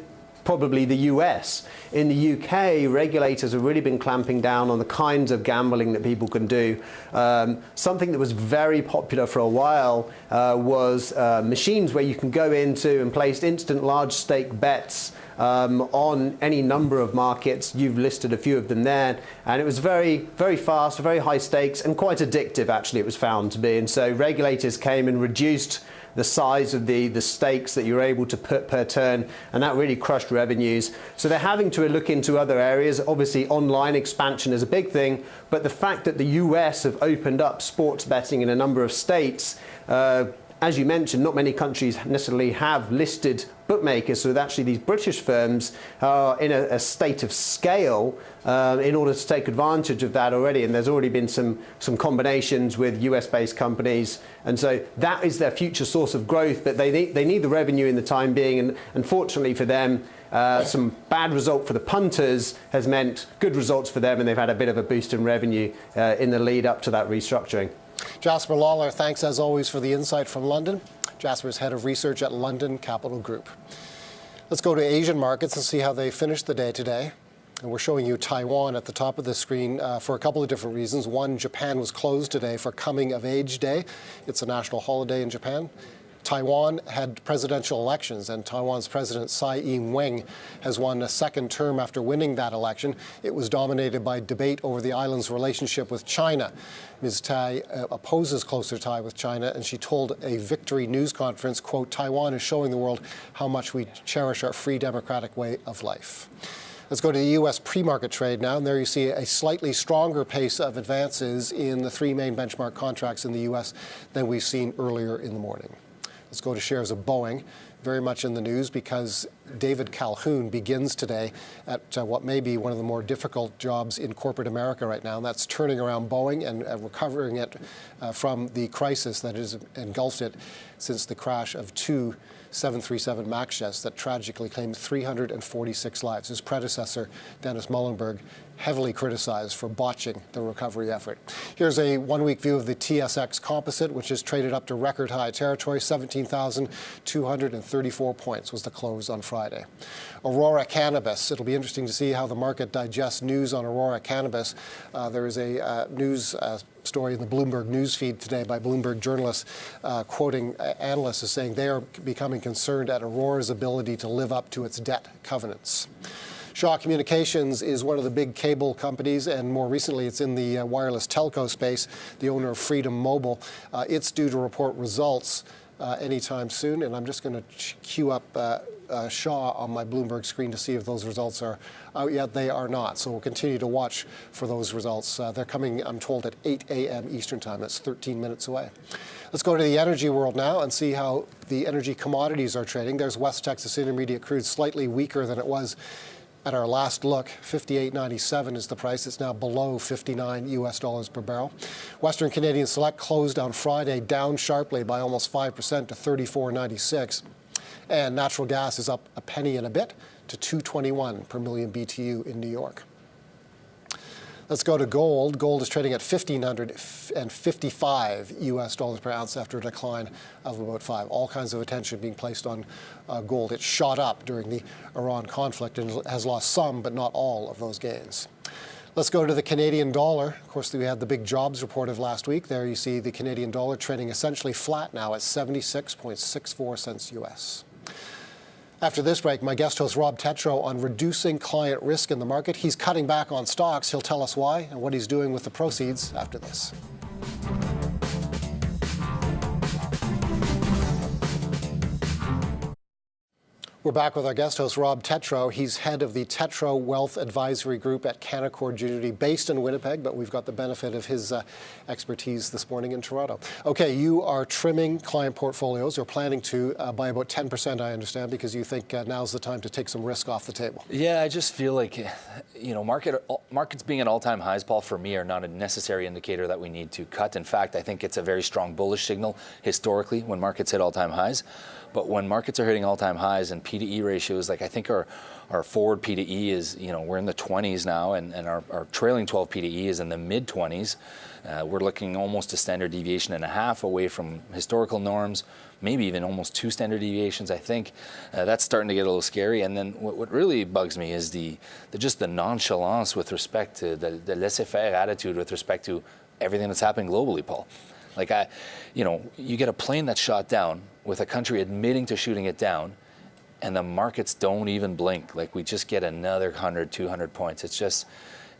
probably the US. In the UK, regulators have really been clamping down on the kinds of gambling that people can do. Something that was very popular for a while was machines where you can go into and place instant large stake bets on any number of markets. You've listed a few of them there, and it was very, very fast, very high stakes, and quite addictive, actually, it was found to be. And so regulators came and reduced the size of the stakes that you're able to put per turn, and that really crushed revenues. So they're having to look into other areas. Obviously, online expansion is a big thing, but the fact that the US have opened up sports betting in a number of states, as you mentioned, not many countries necessarily have listed bookmakers, so actually these British firms are in a state of scale in order to take advantage of that already, and there's already been some combinations with US-based companies, and so that is their future source of growth, but they need the revenue in the time being, and unfortunately for them, some bad result for the punters has meant good results for them, and they've had a bit of a boost in revenue in the lead up to that restructuring. Jasper Lawler, thanks as always for the insight from London. Jasper is head of research at London Capital Group. Let's go to Asian markets and see how they finished the day today. And we're showing you Taiwan at the top of the screen for a couple of different reasons. One, Japan was closed today for Coming of Age Day. It's a national holiday in Japan. Taiwan had presidential elections, and Taiwan's President Tsai Ing-wen has won a second term after winning that election. It was dominated by debate over the island's relationship with China. Ms. Tsai opposes closer tie with China, and she told a Victory News conference, quote, "Taiwan is showing the world how much we cherish our free democratic way of life." Let's go to the U.S. pre-market trade now, and there you see a slightly stronger pace of advances in the three main benchmark contracts in the U.S. than we've seen earlier in the morning. Let's go to shares of Boeing, very much in the news because David Calhoun begins today at what may be one of the more difficult jobs in corporate America right now, and that's turning around Boeing and recovering it from the crisis that has engulfed it since the crash of two 737 MAX jets that tragically claimed 346 lives. His predecessor, Dennis Muhlenberg, heavily criticized for botching the recovery effort. Here's a one-week view of the TSX Composite, which is traded up to record high territory. 17,234 points was the close on Friday. Aurora Cannabis. It'll be interesting to see how the market digests news on Aurora Cannabis. There is a news story in the Bloomberg news feed today by Bloomberg journalists quoting analysts as saying they are becoming concerned at Aurora's ability to live up to its debt covenants. Shaw Communications is one of the big cable companies, and more recently it's in the wireless telco space, the owner of Freedom Mobile. It's due to report results anytime soon, and I'm just going to queue up Shaw on my Bloomberg screen to see if those results are out yet. They are not, so we'll continue to watch for those results. They're coming, I'm told, at 8 a.m. Eastern Time. That's 13 minutes away. Let's go to the energy world now and see how the energy commodities are trading. There's West Texas Intermediate crude, slightly weaker than it was at our last look. 58.97 is the price. It's now below $59 per barrel. Western Canadian Select closed on Friday down sharply by almost 5% to 34.96. And natural gas is up a penny and a bit to $2.21 per million BTU in New York. Let's go to gold. Gold is trading at $1,555 US per ounce after a decline of about 5. All kinds of attention being placed on gold. It shot up during the Iran conflict and has lost some, but not all, of those gains. Let's go to the Canadian dollar. Of course, we had the big jobs report of last week. There you see the Canadian dollar trading essentially flat now at 76.64 cents US. After this break, my guest host Rob Tetrault on reducing client risk in the market. He's cutting back on stocks. He'll tell us why and what he's doing with the proceeds after this. We're back with our guest host, Rob Tetrault. He's head of the Tetrault Wealth Advisory Group at Canaccord Genuity, based in Winnipeg, but we've got the benefit of his expertise this morning in Toronto. Okay, you are trimming client portfolios, or planning to, by about 10%, I understand, because you think now's the time to take some risk off the table. Yeah, I just feel like, markets being at all-time highs, Paul, for me, are not a necessary indicator that we need to cut. In fact, I think it's a very strong bullish signal historically when markets hit all-time highs. But when markets are hitting all-time highs and P/E ratios, like I think our forward P/E is, we're in the 20s now, and our trailing 12 P/E is in the mid-20s. We're looking almost a standard deviation and a half away from historical norms, maybe even almost 2 standard deviations, I think. That's starting to get a little scary. And then what really bugs me is just the nonchalance with respect to the laissez-faire attitude with respect to everything that's happening globally, Paul. Like, you get a plane that's shot down with a country admitting to shooting it down, and the markets don't even blink. Like, we just get another 100, 200 points.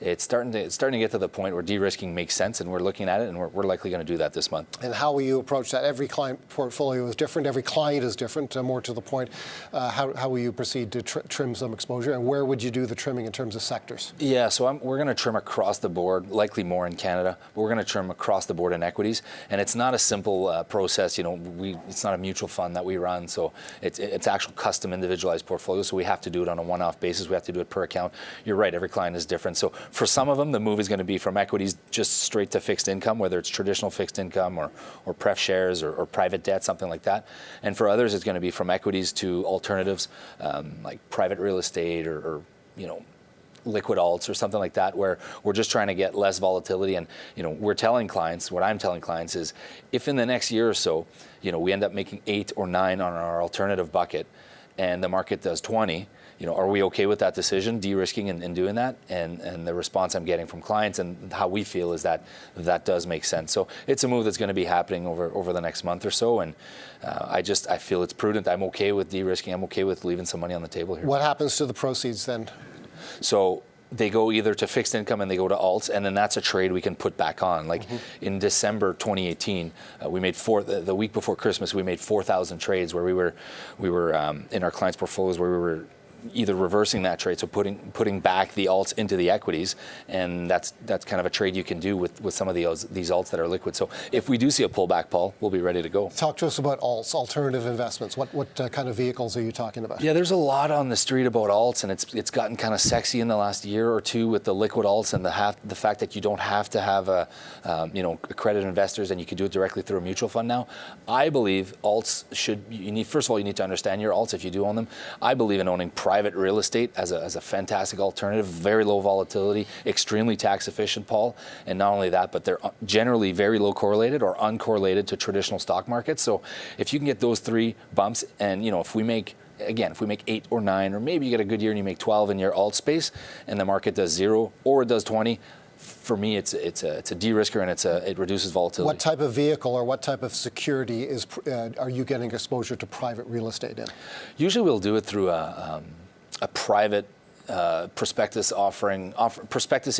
It's starting to get to the point where de-risking makes sense, and we're looking at it, and we're likely going to do that this month. And how will you approach that? Every client portfolio is different. Every client is different. More to the point, how will you proceed to trim some exposure, and where would you do the trimming in terms of sectors? Yeah, so we're going to trim across the board, likely more in Canada, but we're going to trim across the board in equities. And it's not a simple process. It's not a mutual fund that we run, so it's actual custom individualized portfolio. So we have to do it on a one-off basis. We have to do it per account. You're right, every client is different. So for some of them, the move is going to be from equities just straight to fixed income, whether it's traditional fixed income or pref shares or private debt, something like that. And for others, it's going to be from equities to alternatives, like private real estate or liquid alts or something like that, where we're just trying to get less volatility. And we're telling clients, what I'm telling clients is, if in the next year or so, we end up making 8 or 9 on our alternative bucket, and the market does 20. Are we okay with that decision, de-risking and doing that? And the response I'm getting from clients and how we feel is that does make sense. So it's a move that's going to be happening over the next month or so. And I feel it's prudent. I'm okay with de-risking. I'm okay with leaving some money on the table here. What happens to the proceeds then? So they go either to fixed income and they go to alts, and then that's a trade we can put back on. Like in December 2018, we made the week before Christmas, we made 4,000 trades where we were in our clients' portfolios where we were either reversing that trade, so putting back the alts into the equities, and that's kind of a trade you can do with some of these alts that are liquid. So if we do see a pullback, Paul, we'll be ready to go. Talk to us about alts, alternative investments. What kind of vehicles are you talking about? Yeah, there's a lot on the street about alts, and it's gotten kind of sexy in the last year or two with the liquid alts and the fact that you don't have to have accredited investors, and you can do it directly through a mutual fund now. I believe alts first of all, you need to understand your alts if you do own them. I believe in owning private real estate as a fantastic alternative, very low volatility, extremely tax efficient, Paul. And not only that, but they're generally very low correlated or uncorrelated to traditional stock markets. So if you can get those 3 bumps, and if we make 8 or 9, or maybe you get a good year and you make 12 in your alt space, and the market does 0 or it does 20, for me, it's a de-risker, and it reduces volatility. What type of vehicle or what type of security are you getting exposure to private real estate in? Usually, we'll do it through a private prospectus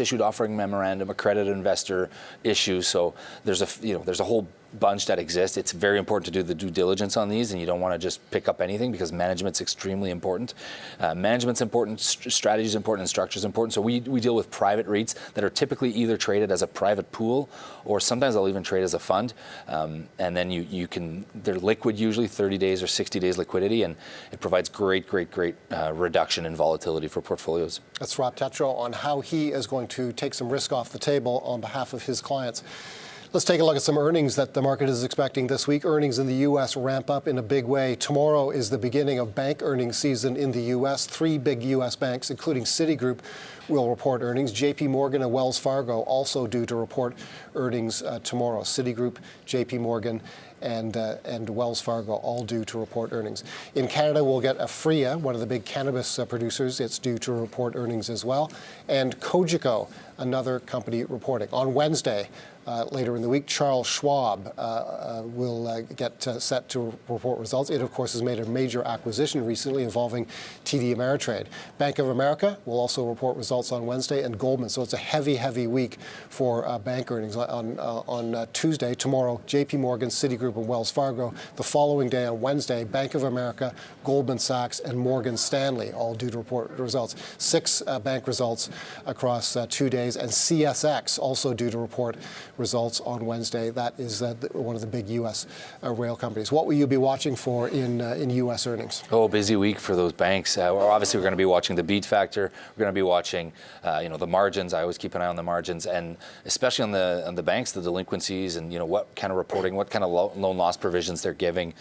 issued offering memorandum, accredited investor issue. So there's a whole bunch that exists. It's very important to do the due diligence on these, and you don't want to just pick up anything because management's extremely important. Management's important, strategy's important, and structure's important. So we deal with private REITs that are typically either traded as a private pool, or sometimes they'll even trade as a fund. And then they're liquid, usually 30 days or 60 days liquidity, and it provides great reduction in volatility for portfolios. That's Rob Tetrault on how he is going to take some risk off the table on behalf of his clients. Let's take a look at some earnings that the market is expecting this week. Earnings in the U.S. ramp up in a big way. Tomorrow is the beginning of bank earnings season in the U.S. 3 big U.S. banks, including Citigroup, will report earnings. JP Morgan and Wells Fargo also due to report earnings tomorrow. Citigroup, JP Morgan, and Wells Fargo all due to report earnings. In Canada, we'll get Aphria, one of the big cannabis producers. It's due to report earnings as well. And Cogeco, another company reporting. On Wednesday, later in the week, Charles Schwab will get set to report results. It, of course, has made a major acquisition recently involving TD Ameritrade. Bank of America will also report results on Wednesday, and Goldman. So it's a heavy, heavy week for bank earnings. On Tuesday, tomorrow, JP Morgan, Citigroup, and Wells Fargo. The following day, on Wednesday, Bank of America, Goldman Sachs, and Morgan Stanley, all due to report results. 6 bank results across 2 days, and CSX also due to report results on Wednesday. That is one of the big U.S. rail companies. What will you be watching for in U.S. earnings? Oh, busy week for those banks. Obviously, we're going to be watching the beat factor. We're going to be watching, the margins. I always keep an eye on the margins, and especially on the banks, the delinquencies, and what kind of reporting, what kind of loan loss provisions they're giving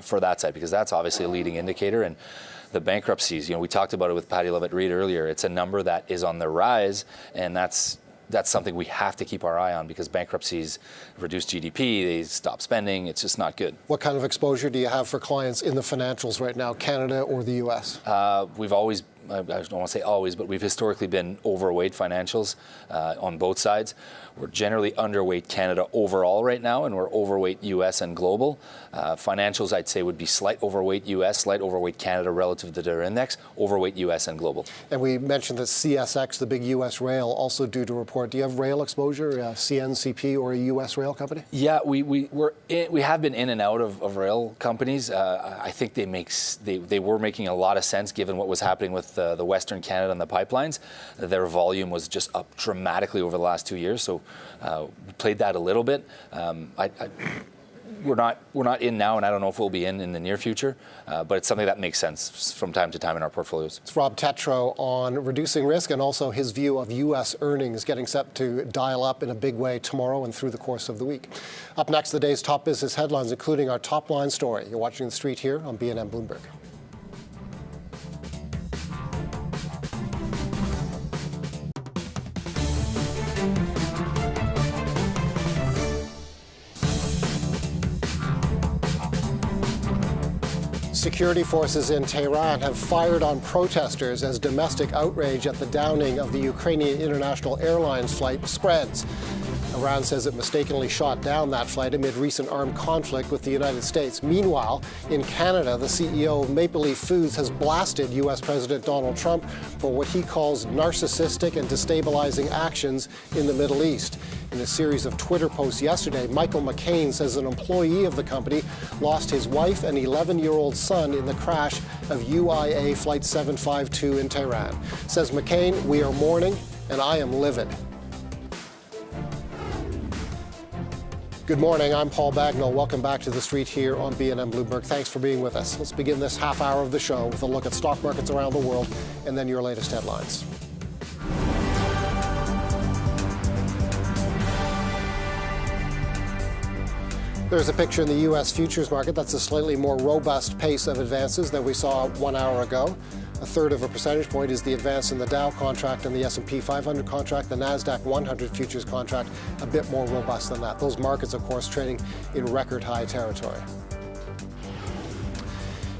for that side, because that's obviously a leading indicator. And the bankruptcies, we talked about it with Pattie Lovett-Reid earlier. It's a number that is on the rise, and that's something we have to keep our eye on, because bankruptcies reduce GDP, they stop spending. It's just not good. What kind of exposure do you have for clients in the financials right now, Canada or the U.S.? We've always, I don't want to say always, but we've historically been overweight financials on both sides. We're generally underweight Canada overall right now, and we're overweight U.S. and global. Financials, I'd say, would be slight overweight U.S., slight overweight Canada relative to their index, overweight U.S. and global. And we mentioned that CSX, the big U.S. rail, also due to report. Do you have rail exposure, CNCP, or a U.S. rail company? Yeah, we have been in and out of rail companies. I think they were making a lot of sense given what was happening with the Western Canada and the pipelines. Their volume was just up dramatically over the last 2 years, so we played that a little bit. We're not in now, and I don't know if we'll be in the near future, but it's something that makes sense from time to time in our portfolios. It's Rob Tetrault on reducing risk, and also his view of U.S. earnings getting set to dial up in a big way tomorrow and through the course of the week. Up next, the day's top business headlines, including our top line story. You're watching The Street here on BNN Bloomberg. Security forces in Tehran have fired on protesters as domestic outrage at the downing of the Ukrainian International Airlines flight spreads. Iran says it mistakenly shot down that flight amid recent armed conflict with the United States. Meanwhile, in Canada, the CEO of Maple Leaf Foods has blasted U.S. President Donald Trump for what he calls narcissistic and destabilizing actions in the Middle East. In a series of Twitter posts yesterday, Michael McCain says an employee of the company lost his wife and 11-year-old son in the crash of UIA Flight 752 in Tehran. Says McCain, "We are mourning, and I am livid." Good morning, I'm Paul Bagnall. Welcome back to The Street here on BNN Bloomberg. Thanks for being with us. Let's begin this half hour of the show with a look at stock markets around the world and then your latest headlines. There's a picture in the U.S. futures market. That's a slightly more robust pace of advances than we saw 1 hour ago. 1/3 of a percentage point is the advance in the Dow contract and the S&P 500 contract. The NASDAQ 100 futures contract a bit more robust than that. Those markets, of course, trading in record high territory.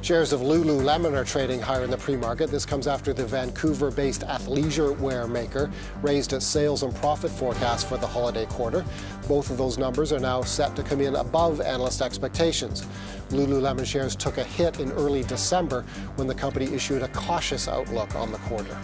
Shares of Lululemon are trading higher in the pre-market. This comes after the Vancouver-based athleisure wear maker raised its sales and profit forecast for the holiday quarter. Both of those numbers are now set to come in above analyst expectations. Lululemon shares took a hit in early December when the company issued a cautious outlook on the quarter.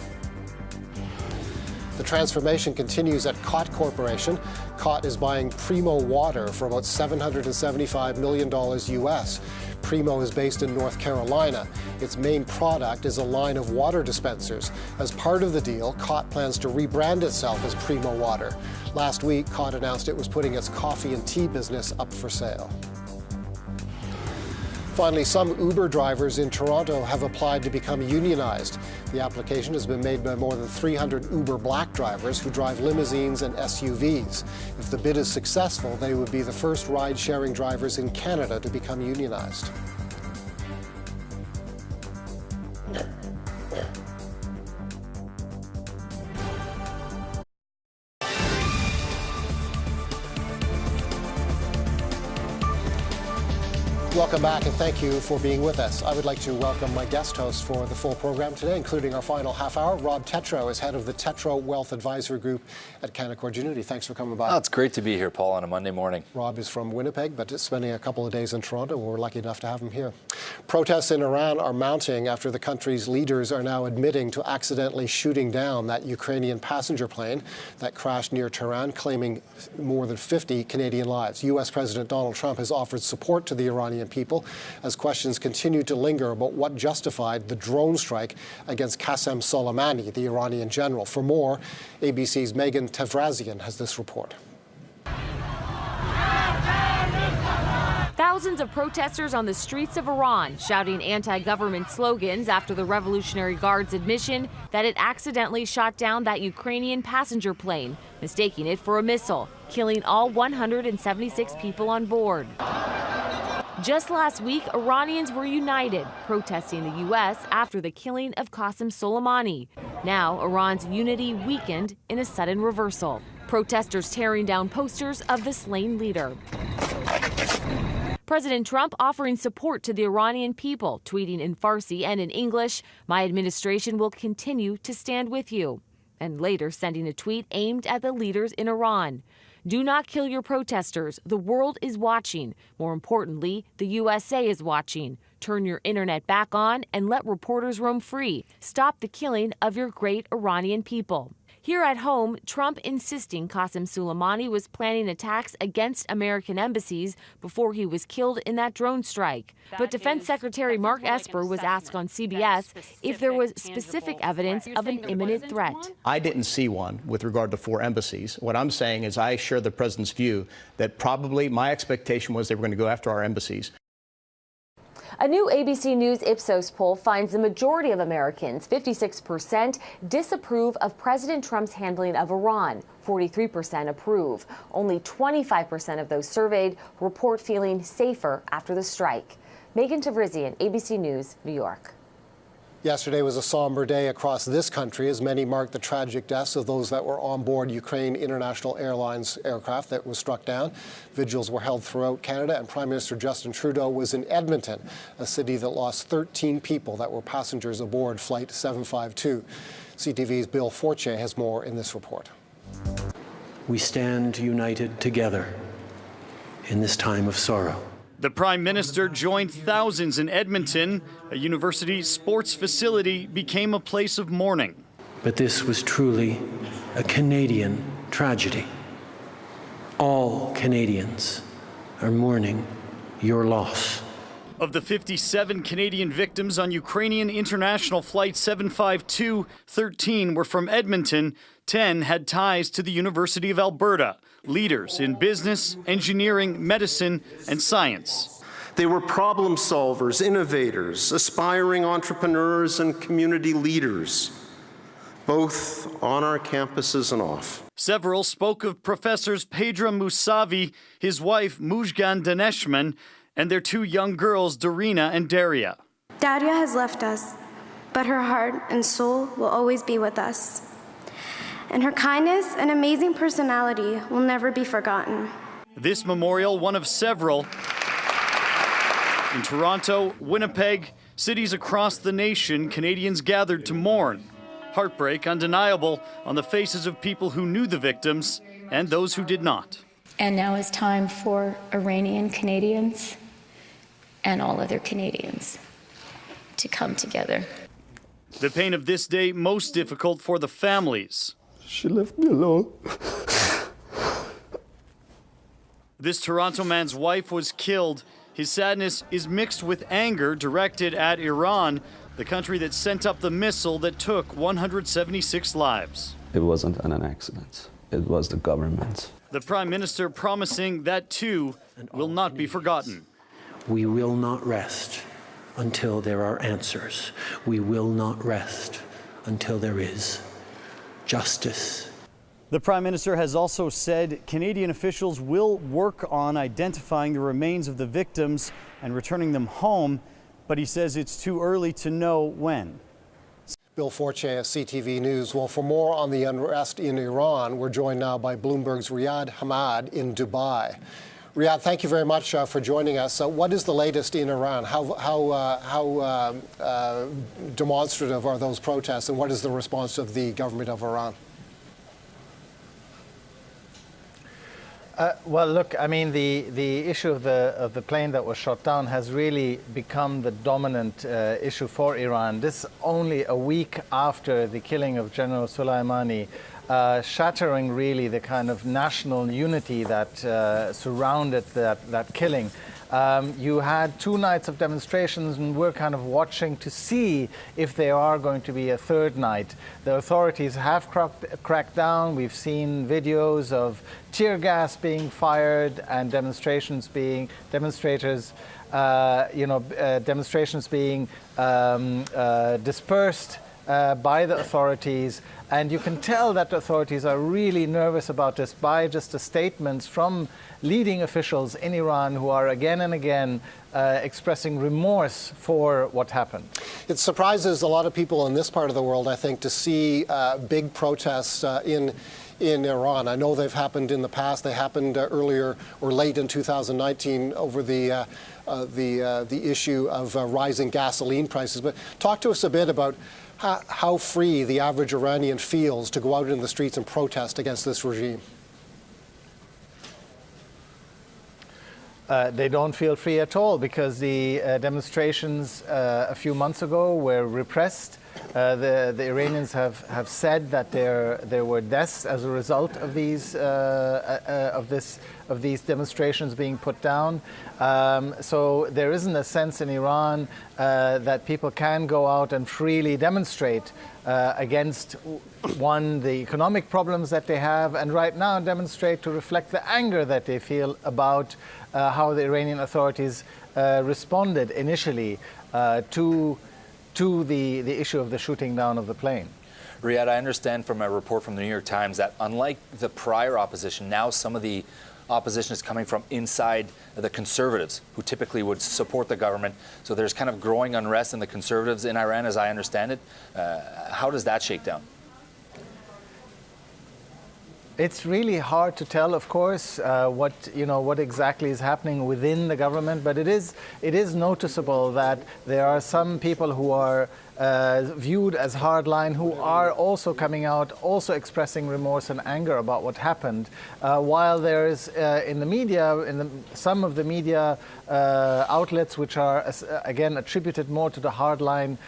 The transformation continues at Cott Corporation. Cott is buying Primo Water for about $775 million US. Primo is based in North Carolina. Its main product is a line of water dispensers. As part of the deal, Cott plans to rebrand itself as Primo Water. Last week, Cott announced it was putting its coffee and tea business up for sale. Finally, some Uber drivers in Toronto have applied to become unionized. The application has been made by more than 300 Uber Black drivers who drive limousines and SUVs. If the bid is successful, they would be the first ride-sharing drivers in Canada to become unionized. Welcome back and thank you for being with us. I would like to welcome my guest hosts for the full program today, including our final half hour. Rob Tetrault is head of the Tetrault Wealth Advisory Group at Canaccord Genuity. Thanks for coming by. Oh, it's great to be here, Paul, on a Monday morning. Rob is from Winnipeg, but is spending a couple of days in Toronto. We're lucky enough to have him here. Protests in Iran are mounting after the country's leaders are now admitting to accidentally shooting down that Ukrainian passenger plane that crashed near Tehran, claiming more than 50 Canadian lives. U.S. President Donald Trump has offered support to the Iranian people as questions continue to linger about what justified the drone strike against Qasem Soleimani, the Iranian general. For more, ABC's Megan Tevrazian has this report. Thousands of protesters on the streets of Iran shouting anti-government slogans after the Revolutionary Guard's admission that it accidentally shot down that Ukrainian passenger plane, mistaking it for a missile, killing all 176 people on board. Just last week, Iranians were united, protesting the U.S. after the killing of Qasem Soleimani. Now, Iran's unity weakened in a sudden reversal. Protesters tearing down posters of the slain leader. President Trump offering support to the Iranian people, tweeting in Farsi and in English, "My administration will continue to stand with you," and later sending a tweet aimed at the leaders in Iran. Do not kill your protesters. The world is watching. More importantly, the USA is watching. Turn your internet back on and let reporters roam free. Stop the killing of your great Iranian people. Here at home, Trump insisting Qasem Soleimani was planning attacks against American embassies before he was killed in that drone strike. But Defense Secretary Mark Esper was asked on CBS if there was specific evidence of an imminent threat. I didn't see one with regard to 4 embassies. What I'm saying is I share the president's view that probably my expectation was they were going to go after our embassies. A new ABC News Ipsos poll finds the majority of Americans, 56%, disapprove of President Trump's handling of Iran. 43% approve. Only 25% of those surveyed report feeling safer after the strike. Megan Tevrazian, ABC News, New York. Yesterday was a somber day across this country as many marked the tragic deaths of those that were on board Ukraine International Airlines aircraft that was struck down. Vigils were held throughout Canada, and Prime Minister Justin Trudeau was in Edmonton, a city that lost 13 people that were passengers aboard Flight 752. CTV's Bill Fortier has more in this report. We stand united together in this time of sorrow. The Prime Minister joined thousands in Edmonton. A university sports facility became a place of mourning. But this was truly a Canadian tragedy. All Canadians are mourning your loss. Of the 57 Canadian victims on Ukrainian International Flight 752, 13 were from Edmonton, 10 had ties to the University of Alberta. Leaders in business, engineering, medicine, and science. They were problem solvers, innovators, aspiring entrepreneurs, and community leaders, both on our campuses and off. Several spoke of Professors Pedra Musavi, his wife Mujgan Daneshman, and their 2 young girls, Darina and Daria. Daria has left us, but her heart and soul will always be with us. And her kindness and amazing personality will never be forgotten. This memorial, one of several in Toronto, Winnipeg, cities across the nation, Canadians gathered to mourn. Heartbreak undeniable on the faces of people who knew the victims and those who did not. And now is time for Iranian Canadians and all other Canadians to come together. The pain of this day most difficult for the families. She left me alone. This Toronto man's wife was killed. His sadness is mixed with anger directed at Iran, the country that sent up the missile that took 176 lives. It wasn't an accident. It was the government. The Prime Minister promising that too will not be forgotten. We will not rest until there are answers. We will not rest until there is justice. The Prime Minister has also said Canadian officials will work on identifying the remains of the victims and returning them home, but he says it's too early to know when. Bill Forche of CTV News. Well, for more on the unrest in Iran, we're joined now by Bloomberg's Riyad Hamad in Dubai. Riyad, thank you very much for joining us. What is the latest in Iran? How demonstrative are those protests, and what is the response of the government of Iran? Well, look, I mean, the issue of the plane that was shot down has really become the dominant issue for Iran. This only a week after the killing of General Soleimani, shattering really the kind of national unity that surrounded that killing. You had 2 nights of demonstrations, and we're kind of watching to see if there are going to be a third night. The authorities have cracked down. We've seen videos of tear gas being fired and demonstrations being dispersed by the authorities. And you can tell that the authorities are really nervous about this by just the statements from leading officials in Iran who are again and again expressing remorse for what happened. It surprises a lot of people in this part of the world, I think, to see big protests in Iran. I know they've happened in the past. They happened earlier or late in 2019 over the issue of rising gasoline prices. But talk to us a bit about how free the average Iranian feels to go out in the streets and protest against this regime. They don't feel free at all because the demonstrations a few months ago were repressed. The Iranians have said that there were deaths as a result of these demonstrations being put down. So there isn't a sense in Iran that people can go out and freely demonstrate against, one, the economic problems that they have, and right now demonstrate to reflect the anger that they feel about how the Iranian authorities responded initially to the issue of the shooting down of the plane. Riyad, I understand from a report from the New York Times that unlike the prior opposition, now some of the opposition is coming from inside the conservatives, who typically would support the government. So there's kind of growing unrest in the conservatives in Iran, as I understand it. How does that shake down? It's really hard to tell, of course, what exactly is happening within the government, but it is noticeable that there are some people who are viewed as hardline who are also coming out, also expressing remorse and anger about what happened, while there is in the media, some of the media outlets which are again attributed more to the hardline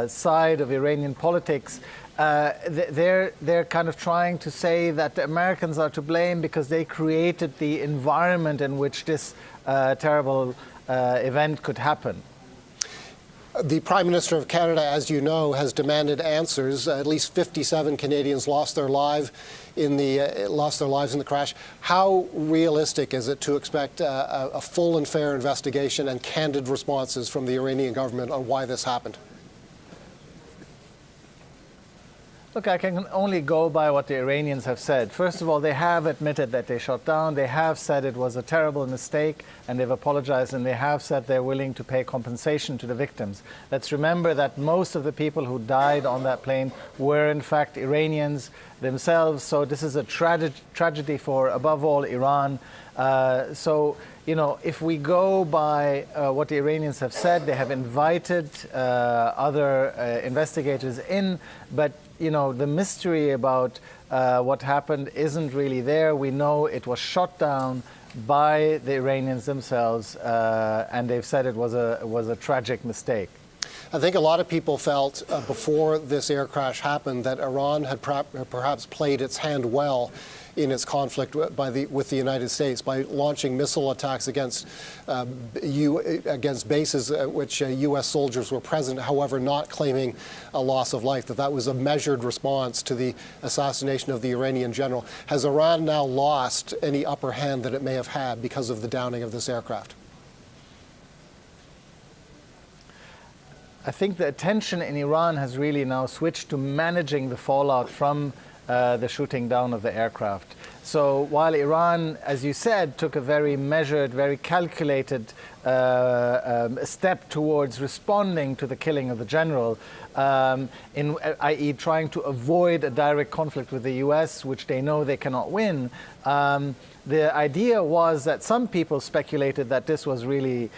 side of Iranian politics. They're kind of trying to say that the Americans are to blame because they created the environment in which this terrible event could happen. The Prime Minister of Canada, as you know, has demanded answers. At least 57 Canadians lost their lives in the crash. How realistic is it to expect a full and fair investigation and candid responses from the Iranian government on why this happened? Look, I can only go by what the Iranians have said. First of all, they have admitted that they shot down. They have said it was a terrible mistake, and they've apologized, and they have said they're willing to pay compensation to the victims. Let's remember that most of the people who died on that plane were, in fact, Iranians themselves. So this is a tragedy for, above all, Iran. If we go by what the Iranians have said, they have invited other investigators in, but the mystery about what happened isn't really there. We know it was shot down by the Iranians themselves, and they've said it was a tragic mistake. I think a lot of people felt before this air crash happened that Iran had perhaps played its hand well in its conflict with the United States by launching missile attacks against bases at which U.S. soldiers were present, however, not claiming a loss of life, that was a measured response to the assassination of the Iranian general. Has Iran now lost any upper hand that it may have had because of the downing of this aircraft? I think the attention in Iran has really now switched to managing the fallout from the shooting down of the aircraft. So while Iran, as you said, took a very measured, very calculated step towards responding to the killing of the general, i.e. trying to avoid a direct conflict with the US, which they know they cannot win, the idea was that some people speculated that this was really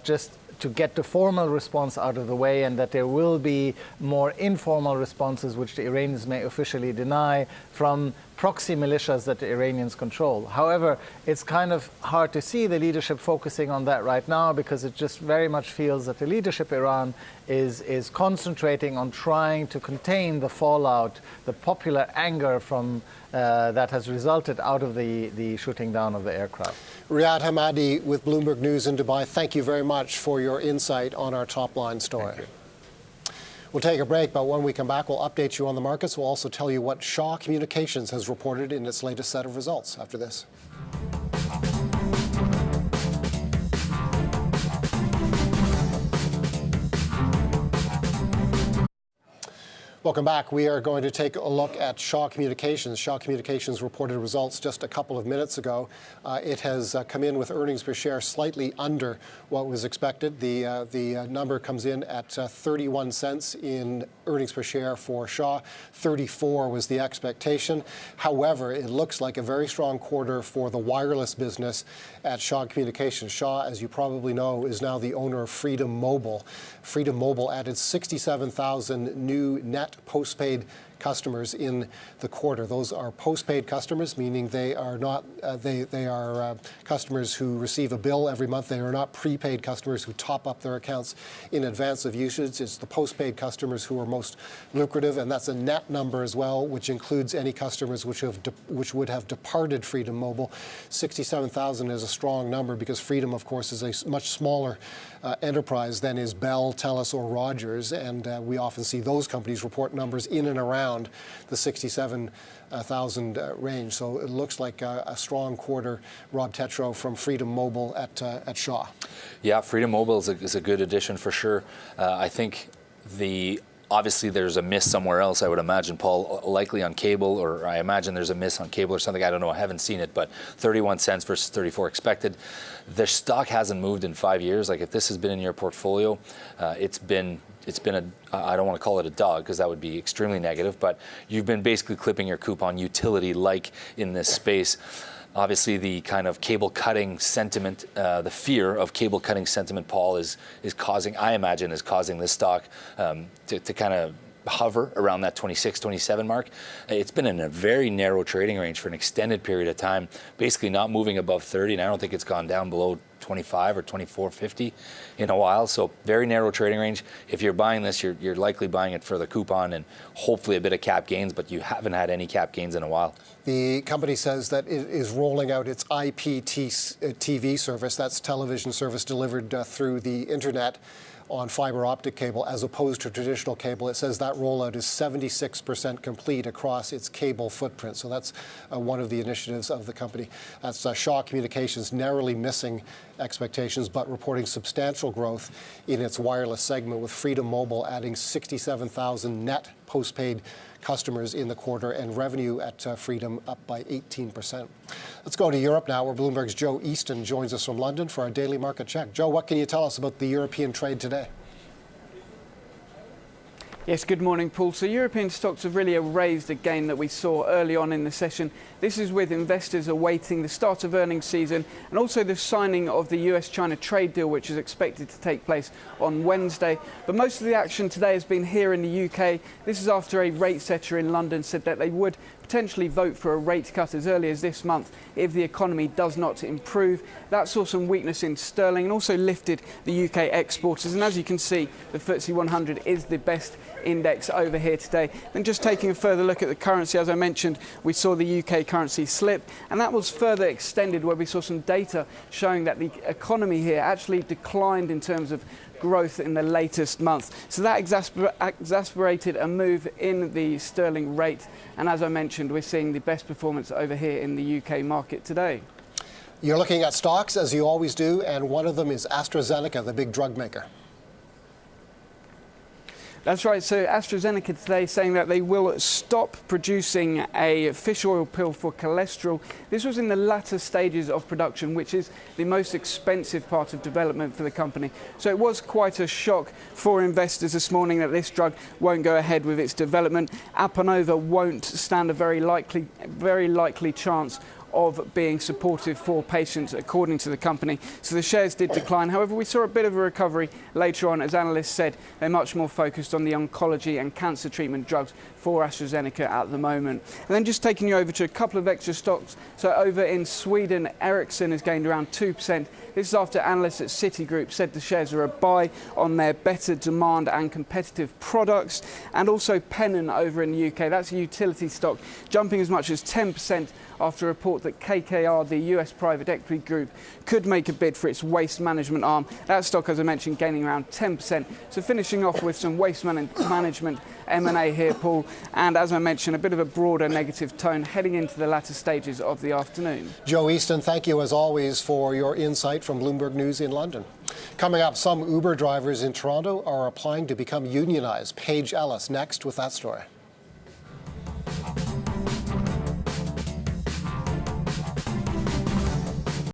just to get the formal response out of the way, and that there will be more informal responses, which the Iranians may officially deny, from proxy militias that the Iranians control. However, it's kind of hard to see the leadership focusing on that right now, because it just very much feels that the leadership Iran is concentrating on trying to contain the fallout, the popular anger from that has resulted out of the shooting down of the aircraft. Riyad Hamadi with Bloomberg News in Dubai, thank you very much for your insight on our top line story. We'll take a break, but when we come back, we'll update you on the markets. We'll also tell you what Shaw Communications has reported in its latest set of results after this. Welcome back. We are going to take a look at Shaw Communications. Shaw Communications reported results just a couple of minutes ago. It has come in with earnings per share slightly under what was expected. The number comes in at 31 cents in earnings per share for Shaw. 34 was the expectation. However, it looks like a very strong quarter for the wireless business at Shaw Communications. Shaw, as you probably know, is now the owner of Freedom Mobile. Freedom Mobile added 67,000 new net postpaid customers in the quarter. Those are postpaid customers, meaning they are not they are customers who receive a bill every month. They are not prepaid customers who top up their accounts in advance of usage. It's the postpaid customers who are most lucrative, and that's a net number as well, which includes any customers which would have departed Freedom Mobile. 67,000 is a strong number because Freedom, of course, is a much smaller enterprise than is Bell, Telus, or Rogers, and we often see those companies report numbers in and around the 67,000 range. So it looks like a strong quarter. Rob Tetrault from Freedom Mobile at Shaw. Yeah, Freedom Mobile is a good addition for sure. I think obviously there's a miss somewhere else, I would imagine, Paul, likely on cable, or I imagine there's a miss on cable or something. I don't know. I haven't seen it, but 31 cents versus 34 expected. The stock hasn't moved in 5 years. Like, if this has been in your portfolio, it's been I don't want to call it a dog because that would be extremely negative, but you've been basically clipping your coupon utility like in this space. Obviously, the kind of cable cutting sentiment, the fear of cable cutting sentiment, Paul, is causing, I imagine, causing this stock to kind of hover around that 26, 27 mark. It's been in a very narrow trading range for an extended period of time, basically not moving above 30, and I don't think it's gone down below 25 or 24.50 in a while. So very narrow trading range. If you're buying this, you're likely buying it for the coupon and hopefully a bit of cap gains, but you haven't had any cap gains in a while. The company says that it is rolling out its IPTV service, that's television service delivered through the internet on fiber optic cable as opposed to traditional cable. It says that rollout is 76% complete across its cable footprint. So that's one of the initiatives of the company. That's Shaw Communications narrowly missing expectations but reporting substantial growth in its wireless segment, with Freedom Mobile adding 67,000 net postpaid customers in the quarter, and revenue at Freedom up by 18%. Let's go to Europe now, where Bloomberg's Joe Easton joins us from London for our daily market check. Joe, what can you tell us about the European trade today? Yes, good morning, Paul. So European stocks have really erased a gain that we saw early on in the session. This is with investors awaiting the start of earnings season and also the signing of the US-China trade deal, which is expected to take place on Wednesday. But most of the action today has been here in the UK. This is after a rate setter in London said that they would potentially vote for a rate cut as early as this month if the economy does not improve. That saw some weakness in sterling and also lifted the UK exporters. And as you can see, the FTSE 100 is the best index over here today. Then just taking a further look at the currency, as I mentioned, we saw the UK currency slip, and that was further extended where we saw some data showing that the economy here actually declined in terms of growth in the latest month. So that exasperated a move in the sterling rate, and as I mentioned, we're seeing the best performance over here in the UK market today. You're looking at stocks, as you always do, and one of them is AstraZeneca, the big drug maker. That's right. So AstraZeneca today saying that they will stop producing a fish oil pill for cholesterol. This was in the latter stages of production, which is the most expensive part of development for the company. So it was quite a shock for investors this morning that this drug won't go ahead with its development. Aponova won't stand a very likely chance of being supportive for patients, according to the company. So the shares did decline. However, we saw a bit of a recovery later on. As analysts said, they're much more focused on the oncology and cancer treatment drugs for AstraZeneca at the moment. And then just taking you over to a couple of extra stocks. So over in Sweden, Ericsson has gained around 2%. This is after analysts at Citigroup said the shares are a buy on their better demand and competitive products. And also Pennon over in the UK, that's a utility stock, jumping as much as 10% after a report that KKR, the US private equity group, could make a bid for its waste management arm. That stock, as I mentioned, gaining around 10%. So finishing off with some waste management M&A here, Paul. And as I mentioned, a bit of a broader negative tone heading into the latter stages of the afternoon. Joe Easton, thank you as always for your insight from Bloomberg News in London. Coming up, some Uber drivers in Toronto are applying to become unionized. Paige Ellis next with that story.